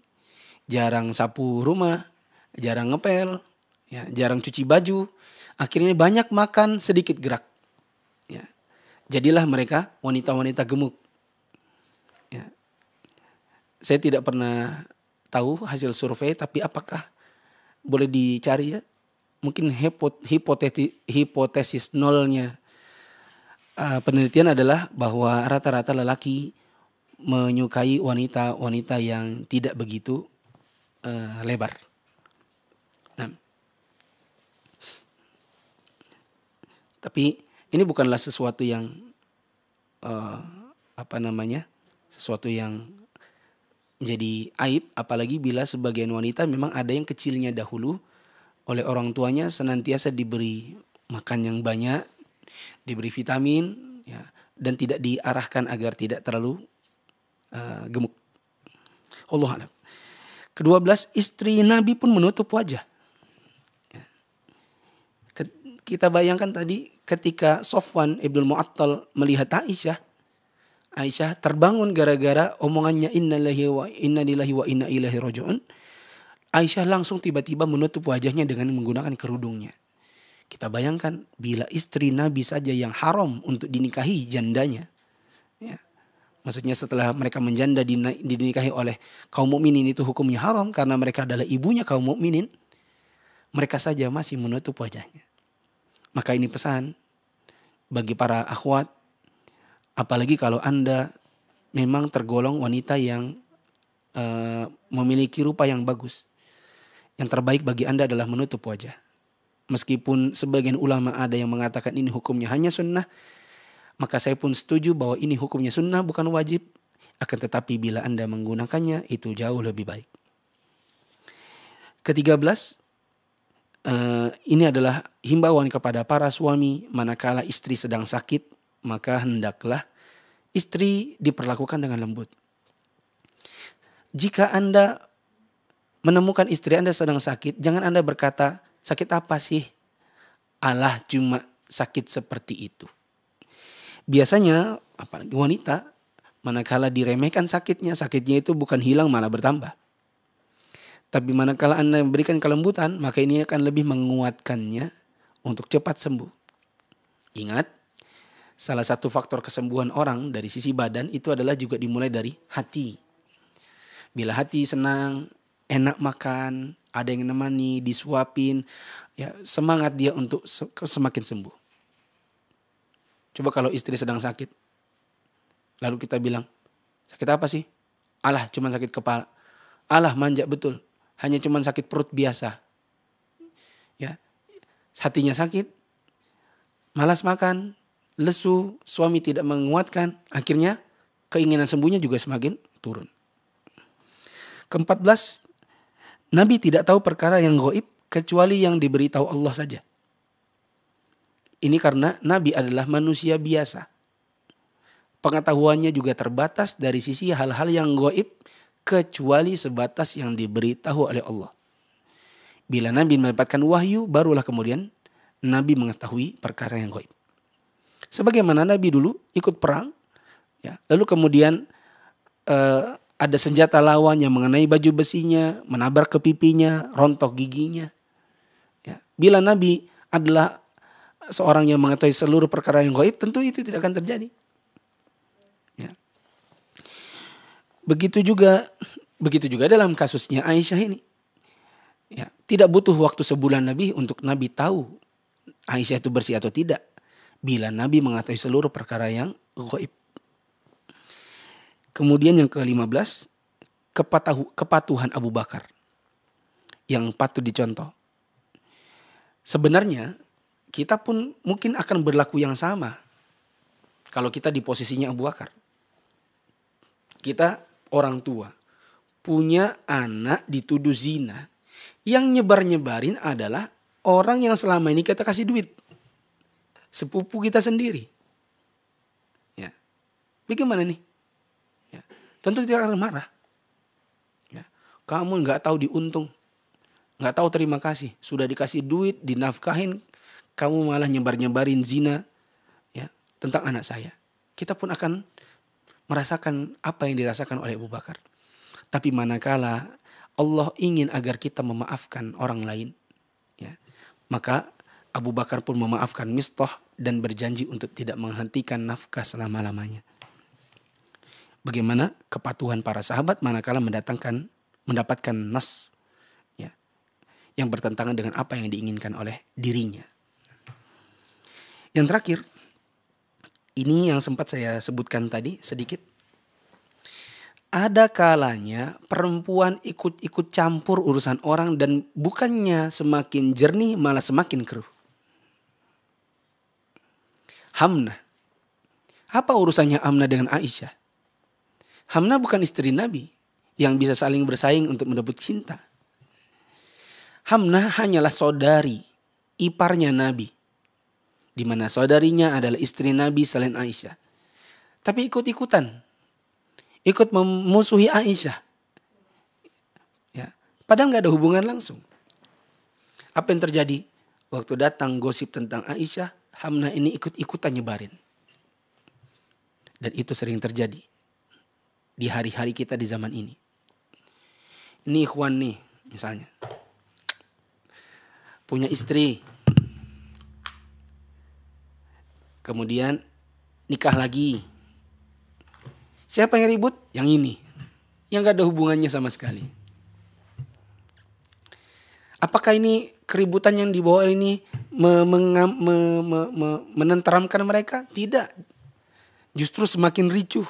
jarang sapu rumah, jarang ngepel, ya, jarang cuci baju. Akhirnya banyak makan, sedikit gerak. Ya. Jadilah mereka wanita-wanita gemuk. Ya. Saya tidak pernah tahu hasil survei, tapi apakah boleh dicari ya? Mungkin hipotesis nolnya penelitian adalah bahwa rata-rata lelaki menyukai wanita-wanita yang tidak begitu lebar. Nah, tapi ini bukanlah sesuatu yang sesuatu yang menjadi aib, apalagi bila sebagian wanita memang ada yang kecilnya dahulu oleh orang tuanya senantiasa diberi makan yang banyak, diberi vitamin, ya, dan tidak diarahkan agar tidak terlalu gemuk. Wallahu a'lam. Ke-12, istri Nabi pun menutup wajah. Ya. Kita bayangkan tadi ketika Sofwan ibn Mu'attal melihat Aisyah terbangun gara-gara omongannya inna lillahi wa inna ilaihi raji'un. Aisyah langsung tiba-tiba menutup wajahnya dengan menggunakan kerudungnya. Kita bayangkan bila istri Nabi saja yang haram untuk dinikahi jandanya, ya, maksudnya setelah mereka menjanda dinikahi oleh kaum mukminin itu hukumnya haram karena mereka adalah ibunya kaum mukminin, mereka saja masih menutup wajahnya. Maka ini pesan bagi para akhwat, apalagi kalau Anda memang tergolong wanita yang memiliki rupa yang bagus, yang terbaik bagi Anda adalah menutup wajah. Meskipun sebagian ulama ada yang mengatakan ini hukumnya hanya sunnah, maka saya pun setuju bahwa ini hukumnya sunnah bukan wajib. Akan tetapi bila Anda menggunakannya itu jauh lebih baik. Ke-13, ini adalah himbauan kepada para suami, manakala istri sedang sakit, maka hendaklah istri diperlakukan dengan lembut. Jika Anda menemukan istri Anda sedang sakit, jangan Anda berkata, sakit apa sih? Alah, cuma sakit seperti itu. Biasanya, apalagi wanita, manakala diremehkan sakitnya itu bukan hilang malah bertambah. Tapi manakala Anda memberikan kelembutan, maka ini akan lebih menguatkannya untuk cepat sembuh. Ingat, salah satu faktor kesembuhan orang dari sisi badan itu adalah juga dimulai dari hati. Bila hati senang, enak makan, ada yang menemani, disuapin, ya semangat dia untuk semakin sembuh. Coba kalau istri sedang sakit, lalu kita bilang, sakit apa sih? Alah, cuma sakit kepala. Alah, manja betul. Hanya cuma sakit perut biasa. Ya, hatinya sakit, malas makan, lesu, suami tidak menguatkan, akhirnya keinginan sembuhnya juga semakin turun. Ke-14, Nabi tidak tahu perkara yang gaib kecuali yang diberitahu Allah saja. Ini karena Nabi adalah manusia biasa. Pengetahuannya juga terbatas dari sisi hal-hal yang gaib kecuali sebatas yang diberitahu oleh Allah. Bila Nabi mendapatkan wahyu, barulah kemudian Nabi mengetahui perkara yang gaib. Sebagaimana Nabi dulu ikut perang, ya, lalu kemudian ada senjata lawan yang mengenai baju besinya, menabrak ke pipinya, rontok giginya. Ya, bila Nabi adalah seorang yang mengetahui seluruh perkara yang gaib, tentu itu tidak akan terjadi. Ya. Begitu juga dalam kasusnya Aisyah ini. Ya, tidak butuh waktu sebulan lebih untuk Nabi tahu Aisyah itu bersih atau tidak. Bila Nabi mengetahui seluruh perkara yang gaib. Kemudian yang ke-15, kepatuhan Abu Bakar yang patut dicontoh. Sebenarnya kita pun mungkin akan berlaku yang sama kalau kita di posisinya Abu Bakar. Kita orang tua, punya anak dituduh zina. Yang nyebar-nyebarin adalah orang yang selama ini kita kasih duit. Sepupu kita sendiri. Ya. Bagaimana nih? Ya. Tentu kita akan marah. Ya. Kamu gak tahu diuntung. Gak tahu terima kasih. Sudah dikasih duit, dinafkahin. Kamu malah nyebar-nyebarin zina. Ya. Tentang anak saya. Kita pun akan merasakan apa yang dirasakan oleh Abu Bakar. Tapi manakala Allah ingin agar kita memaafkan orang lain, ya, maka Abu Bakar pun memaafkan Mistah dan berjanji untuk tidak menghentikan nafkah selama-lamanya. Bagaimana kepatuhan para sahabat manakala mendapatkan nas, ya, yang bertentangan dengan apa yang diinginkan oleh dirinya. Yang terakhir, ini yang sempat saya sebutkan tadi sedikit. Ada kalanya perempuan ikut-ikut campur urusan orang dan bukannya semakin jernih malah semakin keruh. Hamnah. Apa urusannya Hamnah dengan Aisyah? Hamnah bukan istri Nabi yang bisa saling bersaing untuk merebut cinta. Hamnah hanyalah saudari, iparnya Nabi. Di mana saudarinya adalah istri Nabi selain Aisyah. Tapi ikut-ikutan. Ikut memusuhi Aisyah. Ya, padahal gak ada hubungan langsung. Apa yang terjadi? Waktu datang gosip tentang Aisyah, Hamnah ini ikut-ikutan nyebarin. Dan itu sering terjadi di hari-hari kita di zaman ini. Ini ikhwan nih misalnya. Punya istri. Kemudian nikah lagi. Siapa yang ribut? Yang ini. Yang gak ada hubungannya sama sekali. Apakah ini keributan yang dibawa ini menenteramkan mereka? Tidak. Justru semakin ricuh.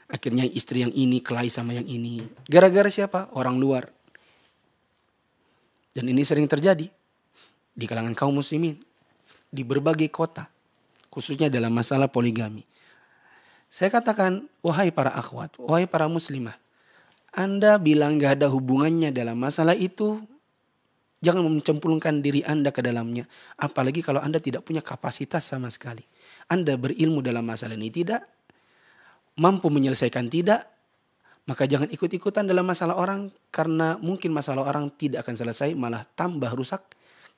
Akhirnya istri yang ini kelahi sama yang ini. Gara-gara siapa? Orang luar. Dan ini sering terjadi di kalangan kaum muslimin. Di berbagai kota. Khususnya dalam masalah poligami. Saya katakan, wahai para akhwat, wahai para muslimah. Anda bilang gak ada hubungannya dalam masalah itu. Jangan mencemplungkan diri Anda ke dalamnya. Apalagi kalau Anda tidak punya kapasitas sama sekali. Anda berilmu dalam masalah ini tidak. Mampu menyelesaikan tidak. Maka jangan ikut-ikutan dalam masalah orang. Karena mungkin masalah orang tidak akan selesai. Malah tambah rusak.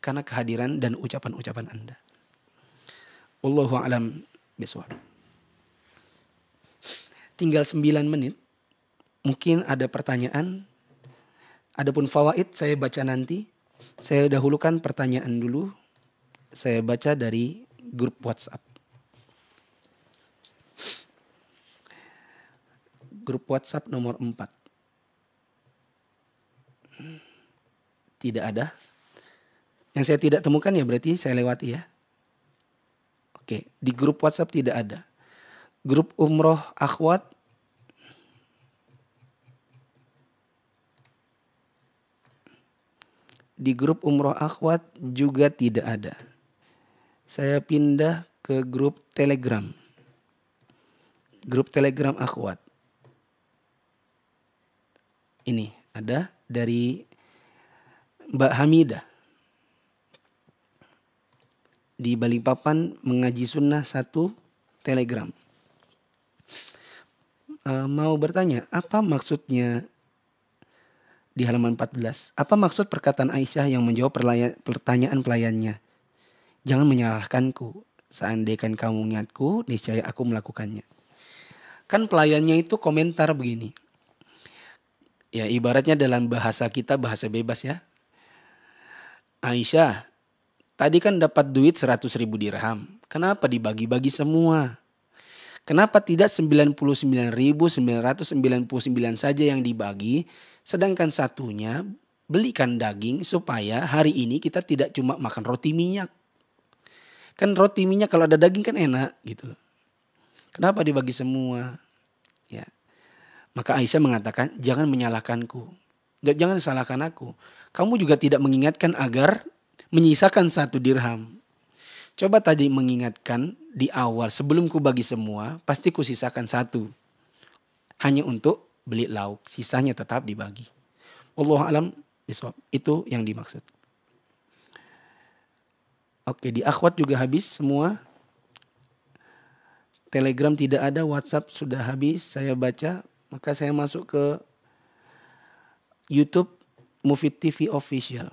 Karena kehadiran dan ucapan-ucapan Anda. Wallahu a'lam bishawab. Tinggal 9 menit. Mungkin ada pertanyaan Adapun fawaid saya baca nanti. Saya dahulukan pertanyaan dulu. Saya baca dari grup WhatsApp. Grup WhatsApp nomor 4. Tidak ada. Yang saya tidak temukan ya berarti saya lewati ya. Oke, di grup WhatsApp tidak ada. Grup umroh akhwat. Di grup umroh akhwat juga tidak ada. Saya pindah ke grup Telegram. Grup Telegram akhwat. Ini ada dari Mbak Hamidah. Di Balikpapan mengaji sunnah 1 Telegram. Mau bertanya, apa maksudnya di halaman 14? Apa maksud perkataan Aisyah yang menjawab pertanyaan pelayannya? Jangan menyalahkanku. Seandainya kamu ingatku, niscaya aku melakukannya. Kan pelayannya itu komentar begini. Ya ibaratnya dalam bahasa kita, bahasa bebas ya. Aisyah, tadi kan dapat duit 100.000 dirham. Kenapa dibagi-bagi semua? Kenapa tidak 99.999 saja yang dibagi, sedangkan satunya belikan daging supaya hari ini kita tidak cuma makan roti minyak. Kan roti minyak kalau ada daging kan enak gitu loh. Kenapa dibagi semua? Ya. Maka Aisyah mengatakan, jangan menyalahkanku. Jangan salahkan aku. Kamu juga tidak mengingatkan agar menyisakan 1 dirham. Coba tadi mengingatkan di awal sebelum ku bagi semua, pasti ku sisakan 1. Hanya untuk beli lauk, sisanya tetap dibagi. Wallahu a'lam bishawab. Itu yang dimaksud. Oke, di akhwat juga habis semua. Telegram tidak ada, WhatsApp sudah habis. Saya baca, maka saya masuk ke YouTube Mufid TV Official.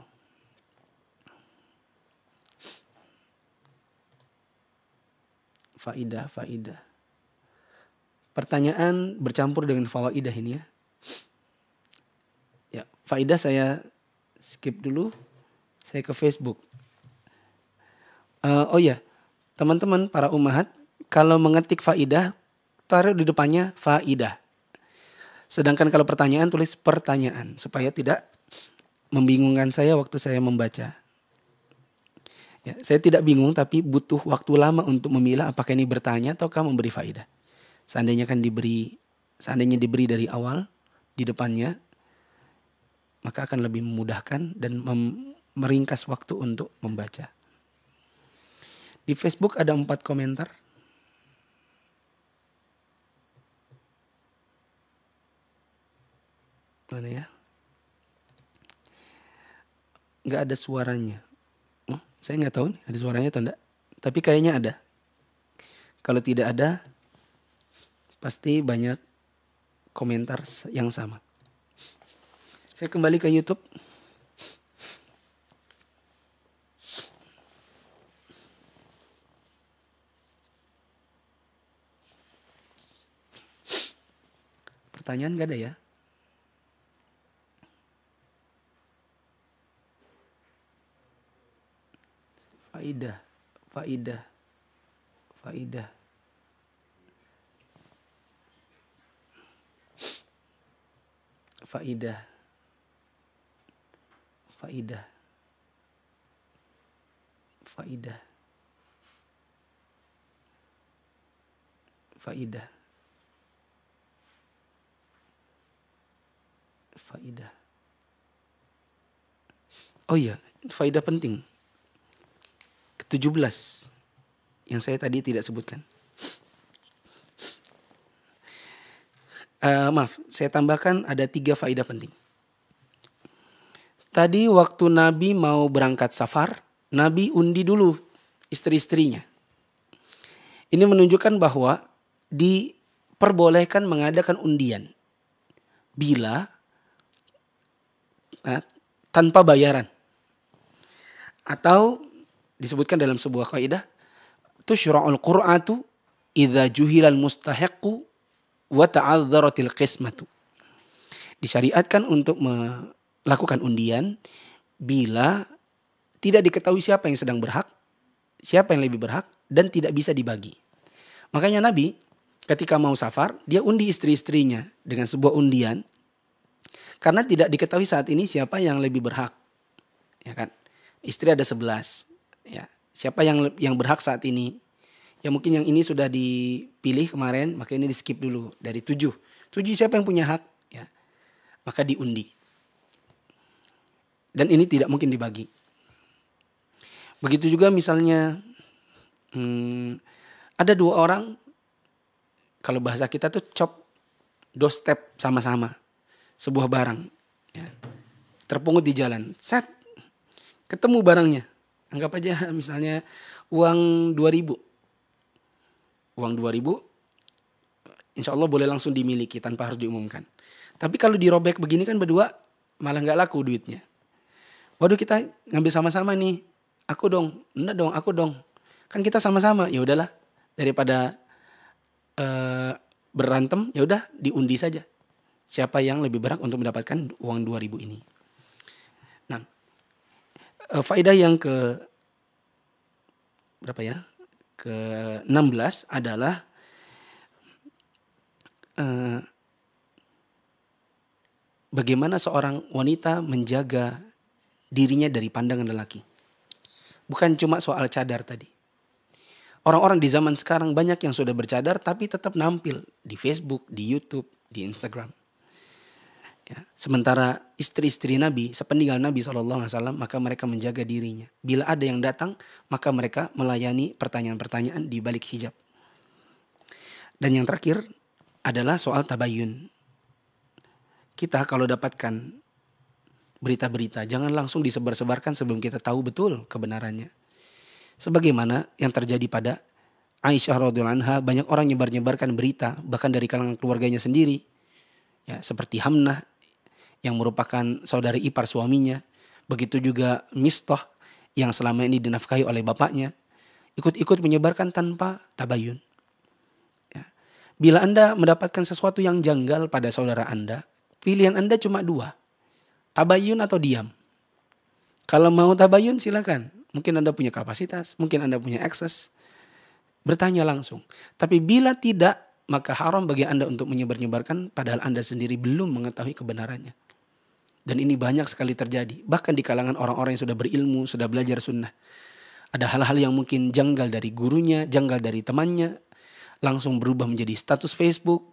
Faidah. Pertanyaan bercampur dengan fawaidah ini ya. Ya, faidah saya skip dulu. Saya ke Facebook. Oh ya, teman-teman para ummahat, kalau mengetik faidah, taruh di depannya faidah. Sedangkan kalau pertanyaan tulis pertanyaan supaya tidak membingungkan saya waktu saya membaca. Ya, saya tidak bingung tapi butuh waktu lama untuk memilah apakah ini bertanya ataukah memberi faedah. Seandainya diberi dari awal di depannya, maka akan lebih memudahkan dan meringkas waktu untuk membaca. Di Facebook ada 4 komentar. Mana ya? Nggak ada suaranya. Oh, saya nggak tahu nih ada suaranya atau enggak. Tapi kayaknya ada. Kalau tidak ada, pasti banyak komentar yang sama. Saya kembali ke YouTube. Pertanyaan nggak ada ya? Faidah. Oh iya, faidah penting. Ke-17 yang saya tadi tidak sebutkan. Maaf, saya tambahkan ada 3 faidah penting. Tadi waktu Nabi mau berangkat safar, Nabi undi dulu istri-istrinya. Ini menunjukkan bahwa diperbolehkan mengadakan undian bila tanpa bayaran. Atau disebutkan dalam sebuah kaidah, tusyra'ul qur'atu idza juhilal mustahiqqu wa ta'adzaratil qismatu. Disyariatkan untuk lakukan undian bila tidak diketahui siapa yang sedang berhak, siapa yang lebih berhak, dan tidak bisa dibagi. Makanya Nabi ketika mau safar, dia undi istri-istrinya dengan sebuah undian. Karena tidak diketahui saat ini siapa yang lebih berhak. Ya kan? Istri ada 11. Ya. Siapa yang berhak saat ini? Ya mungkin yang ini sudah dipilih kemarin, maka ini di skip dulu. Dari 7. 7 siapa yang punya hak? Ya. Maka diundi. Dan ini tidak mungkin dibagi. Begitu juga misalnya ada 2 orang, kalau bahasa kita tuh chop doorstep sama-sama sebuah barang, ya. Terpungut di jalan, set, ketemu barangnya. Anggap aja misalnya uang 2.000. Uang 2.000 insya Allah boleh langsung dimiliki tanpa harus diumumkan. Tapi kalau dirobek begini kan berdua malah gak laku duitnya. Waduh, kita ngambil sama-sama nih. Aku dong, enggak dong, aku dong. Kan kita sama-sama. Ya udahlah, daripada berantem, ya udah diundi saja. Siapa yang lebih berhak untuk mendapatkan uang 2.000 ini. Nah, faedah yang berapa ya? Ke-16 adalah bagaimana seorang wanita menjaga dirinya dari pandangan lelaki. Bukan cuma soal cadar tadi. Orang-orang di zaman sekarang banyak yang sudah bercadar tapi tetap nampil di Facebook, di YouTube, di Instagram. Ya, sementara istri-istri Nabi, sepeninggal Nabi SAW, maka mereka menjaga dirinya. Bila ada yang datang, maka mereka melayani pertanyaan-pertanyaan di balik hijab. Dan yang terakhir adalah soal tabayun. Kita kalau dapatkan berita-berita, jangan langsung disebar-sebarkan sebelum kita tahu betul kebenarannya. Sebagaimana yang terjadi pada Aisyah radhiyallahu anha, banyak orang nyebar-nyebarkan berita, bahkan dari kalangan keluarganya sendiri. Ya, seperti Hamnah, yang merupakan saudari ipar suaminya. Begitu juga Mistah yang selama ini dinafkahi oleh bapaknya. Ikut-ikut menyebarkan tanpa tabayun. Ya. Bila Anda mendapatkan sesuatu yang janggal pada saudara Anda, pilihan Anda cuma 2. Tabayun atau diam. Kalau mau tabayun silakan. Mungkin Anda punya kapasitas, mungkin Anda punya akses. Bertanya langsung. Tapi bila tidak, maka haram bagi Anda untuk menyebar-nyebarkan padahal Anda sendiri belum mengetahui kebenarannya. Dan ini banyak sekali terjadi. Bahkan di kalangan orang-orang yang sudah berilmu, sudah belajar sunnah. Ada hal-hal yang mungkin janggal dari gurunya, janggal dari temannya. Langsung berubah menjadi status Facebook.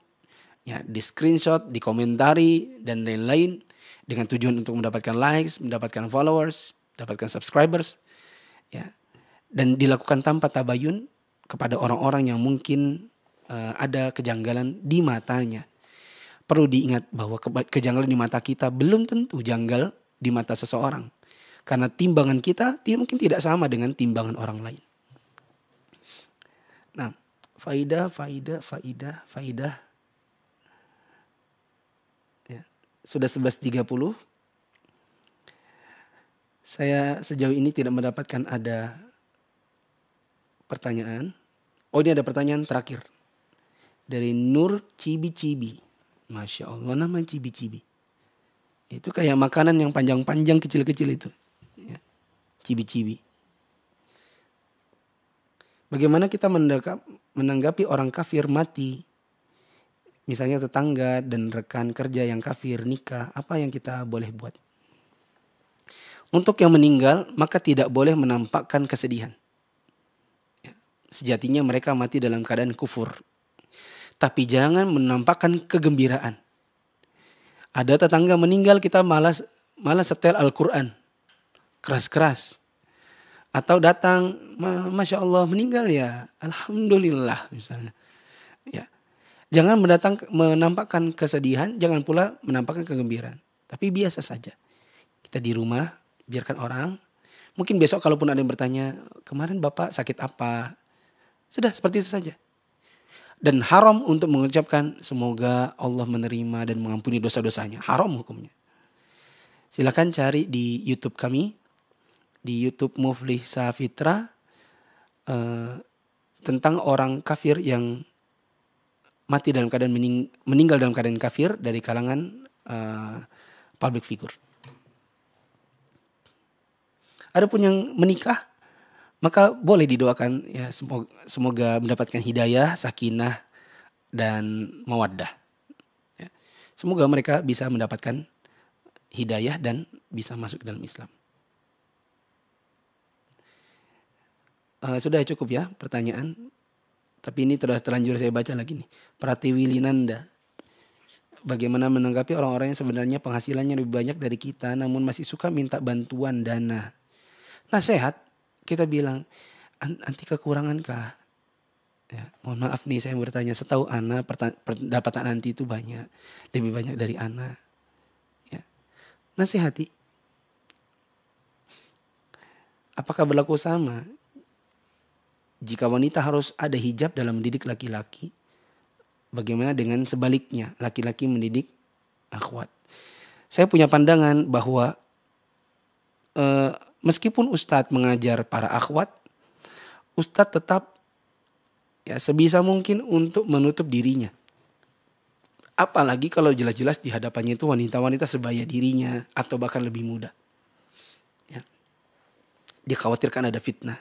Ya, di screenshot, dikomentari, dan lain-lain. Dengan tujuan untuk mendapatkan likes, mendapatkan followers, mendapatkan subscribers. Ya. Dan dilakukan tanpa tabayun kepada orang-orang yang mungkin ada kejanggalan di matanya. Perlu diingat bahwa kejanggalan di mata kita belum tentu janggal di mata seseorang. Karena timbangan kita mungkin tidak sama dengan timbangan orang lain. Nah, faidah. Ya, sudah 11.30. Saya sejauh ini tidak mendapatkan ada pertanyaan. Oh, ini ada pertanyaan terakhir. Dari Nur Cibi-Cibi. Masya Allah, namanya Cibi-Cibi. Itu kayak makanan yang panjang-panjang kecil-kecil itu. Ya. Cibi-Cibi. Bagaimana kita menanggapi orang kafir mati? Misalnya tetangga dan rekan kerja yang kafir nikah. Apa yang kita boleh buat? Untuk yang meninggal, maka tidak boleh menampakkan kesedihan. Ya. Sejatinya mereka mati dalam keadaan kufur. Tapi jangan menampakkan kegembiraan. Ada tetangga meninggal, kita malas setel Al-Quran. Keras-keras. Atau datang, Masya Allah meninggal ya. Alhamdulillah misalnya. Ya. Jangan menampakkan kesedihan, jangan pula menampakkan kegembiraan. Tapi biasa saja. Kita di rumah, biarkan orang. Mungkin besok kalaupun ada yang bertanya, kemarin Bapak sakit apa? Sudah seperti itu saja. Dan haram untuk mengucapkan semoga Allah menerima dan mengampuni dosa-dosanya. Haram hukumnya. Silakan cari di YouTube kami. Di YouTube Muflih Safitra. Tentang orang kafir yang mati dalam keadaan meninggal dalam keadaan kafir dari kalangan public figure. Adapun yang menikah, maka boleh didoakan ya semoga mendapatkan hidayah, sakinah dan mawaddah. Ya. Semoga mereka bisa mendapatkan hidayah dan bisa masuk dalam Islam. Sudah cukup ya pertanyaan. Tapi ini sudah terlanjur saya baca lagi nih. Pratiwi Linanda. Bagaimana menanggapi orang-orang yang sebenarnya penghasilannya lebih banyak dari kita namun masih suka minta bantuan dana. Nasihat kita bilang, anti kekurangan kah? Ya, mohon maaf nih saya bertanya, setahu Ana pendapatan anti itu banyak. Lebih banyak dari Ana. Ya. Nasihati. Apakah berlaku sama? Jika wanita harus ada hijab dalam mendidik laki-laki, bagaimana dengan sebaliknya, laki-laki mendidik akhwat? Saya punya pandangan bahwa meskipun ustadz mengajar para akhwat, ustadz tetap ya sebisa mungkin untuk menutup dirinya. Apalagi kalau jelas-jelas di hadapannya itu wanita-wanita sebaya dirinya atau bahkan lebih muda. Ya. Dikhawatirkan ada fitnah.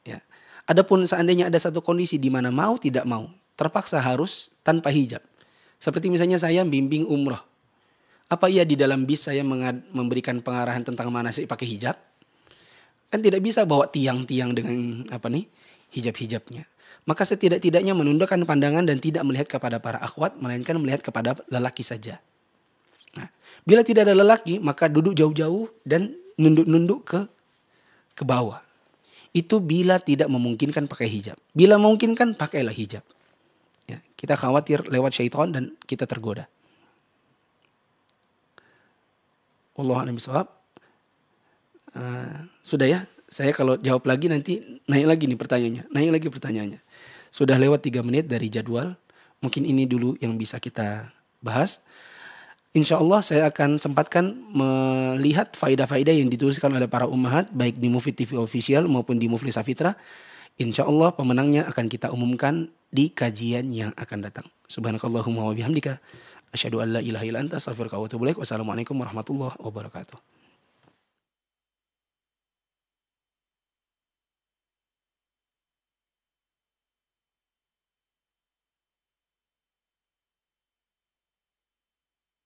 Ya. Adapun seandainya ada satu kondisi di mana mau tidak mau, terpaksa harus tanpa hijab. Seperti misalnya saya bimbing umroh. Apa iya di dalam bis saya memberikan pengarahan tentang manasik pakai hijab? Kan tidak bisa bawa tiang-tiang dengan hijab-hijabnya. Maka setidak-tidaknya menundukkan pandangan dan tidak melihat kepada para akhwat, melainkan melihat kepada lelaki saja. Nah, bila tidak ada lelaki, maka duduk jauh-jauh dan nunduk-nunduk ke bawah. Itu bila tidak memungkinkan pakai hijab. Bila memungkinkan, pakailah hijab. Ya, kita khawatir lewat syaitan dan kita tergoda. Wallahu a'lam bishawab. Sudah ya, saya kalau jawab lagi nanti naik lagi pertanyaannya. Sudah lewat 3 menit dari jadwal. Mungkin ini dulu yang bisa kita bahas. Insya Allah saya akan sempatkan melihat faedah-faedah yang dituliskan oleh para ummahat baik di Mufid TV Official maupun di Mufli Safitra. Insya Allah pemenangnya akan kita umumkan di kajian yang akan datang. Subhanakallahumma wa bihamdika asyhadu an la ilaha illa anta astaghfiruka wa atubu ilaik. Wassalamualaikum warahmatullahi wabarakatuh.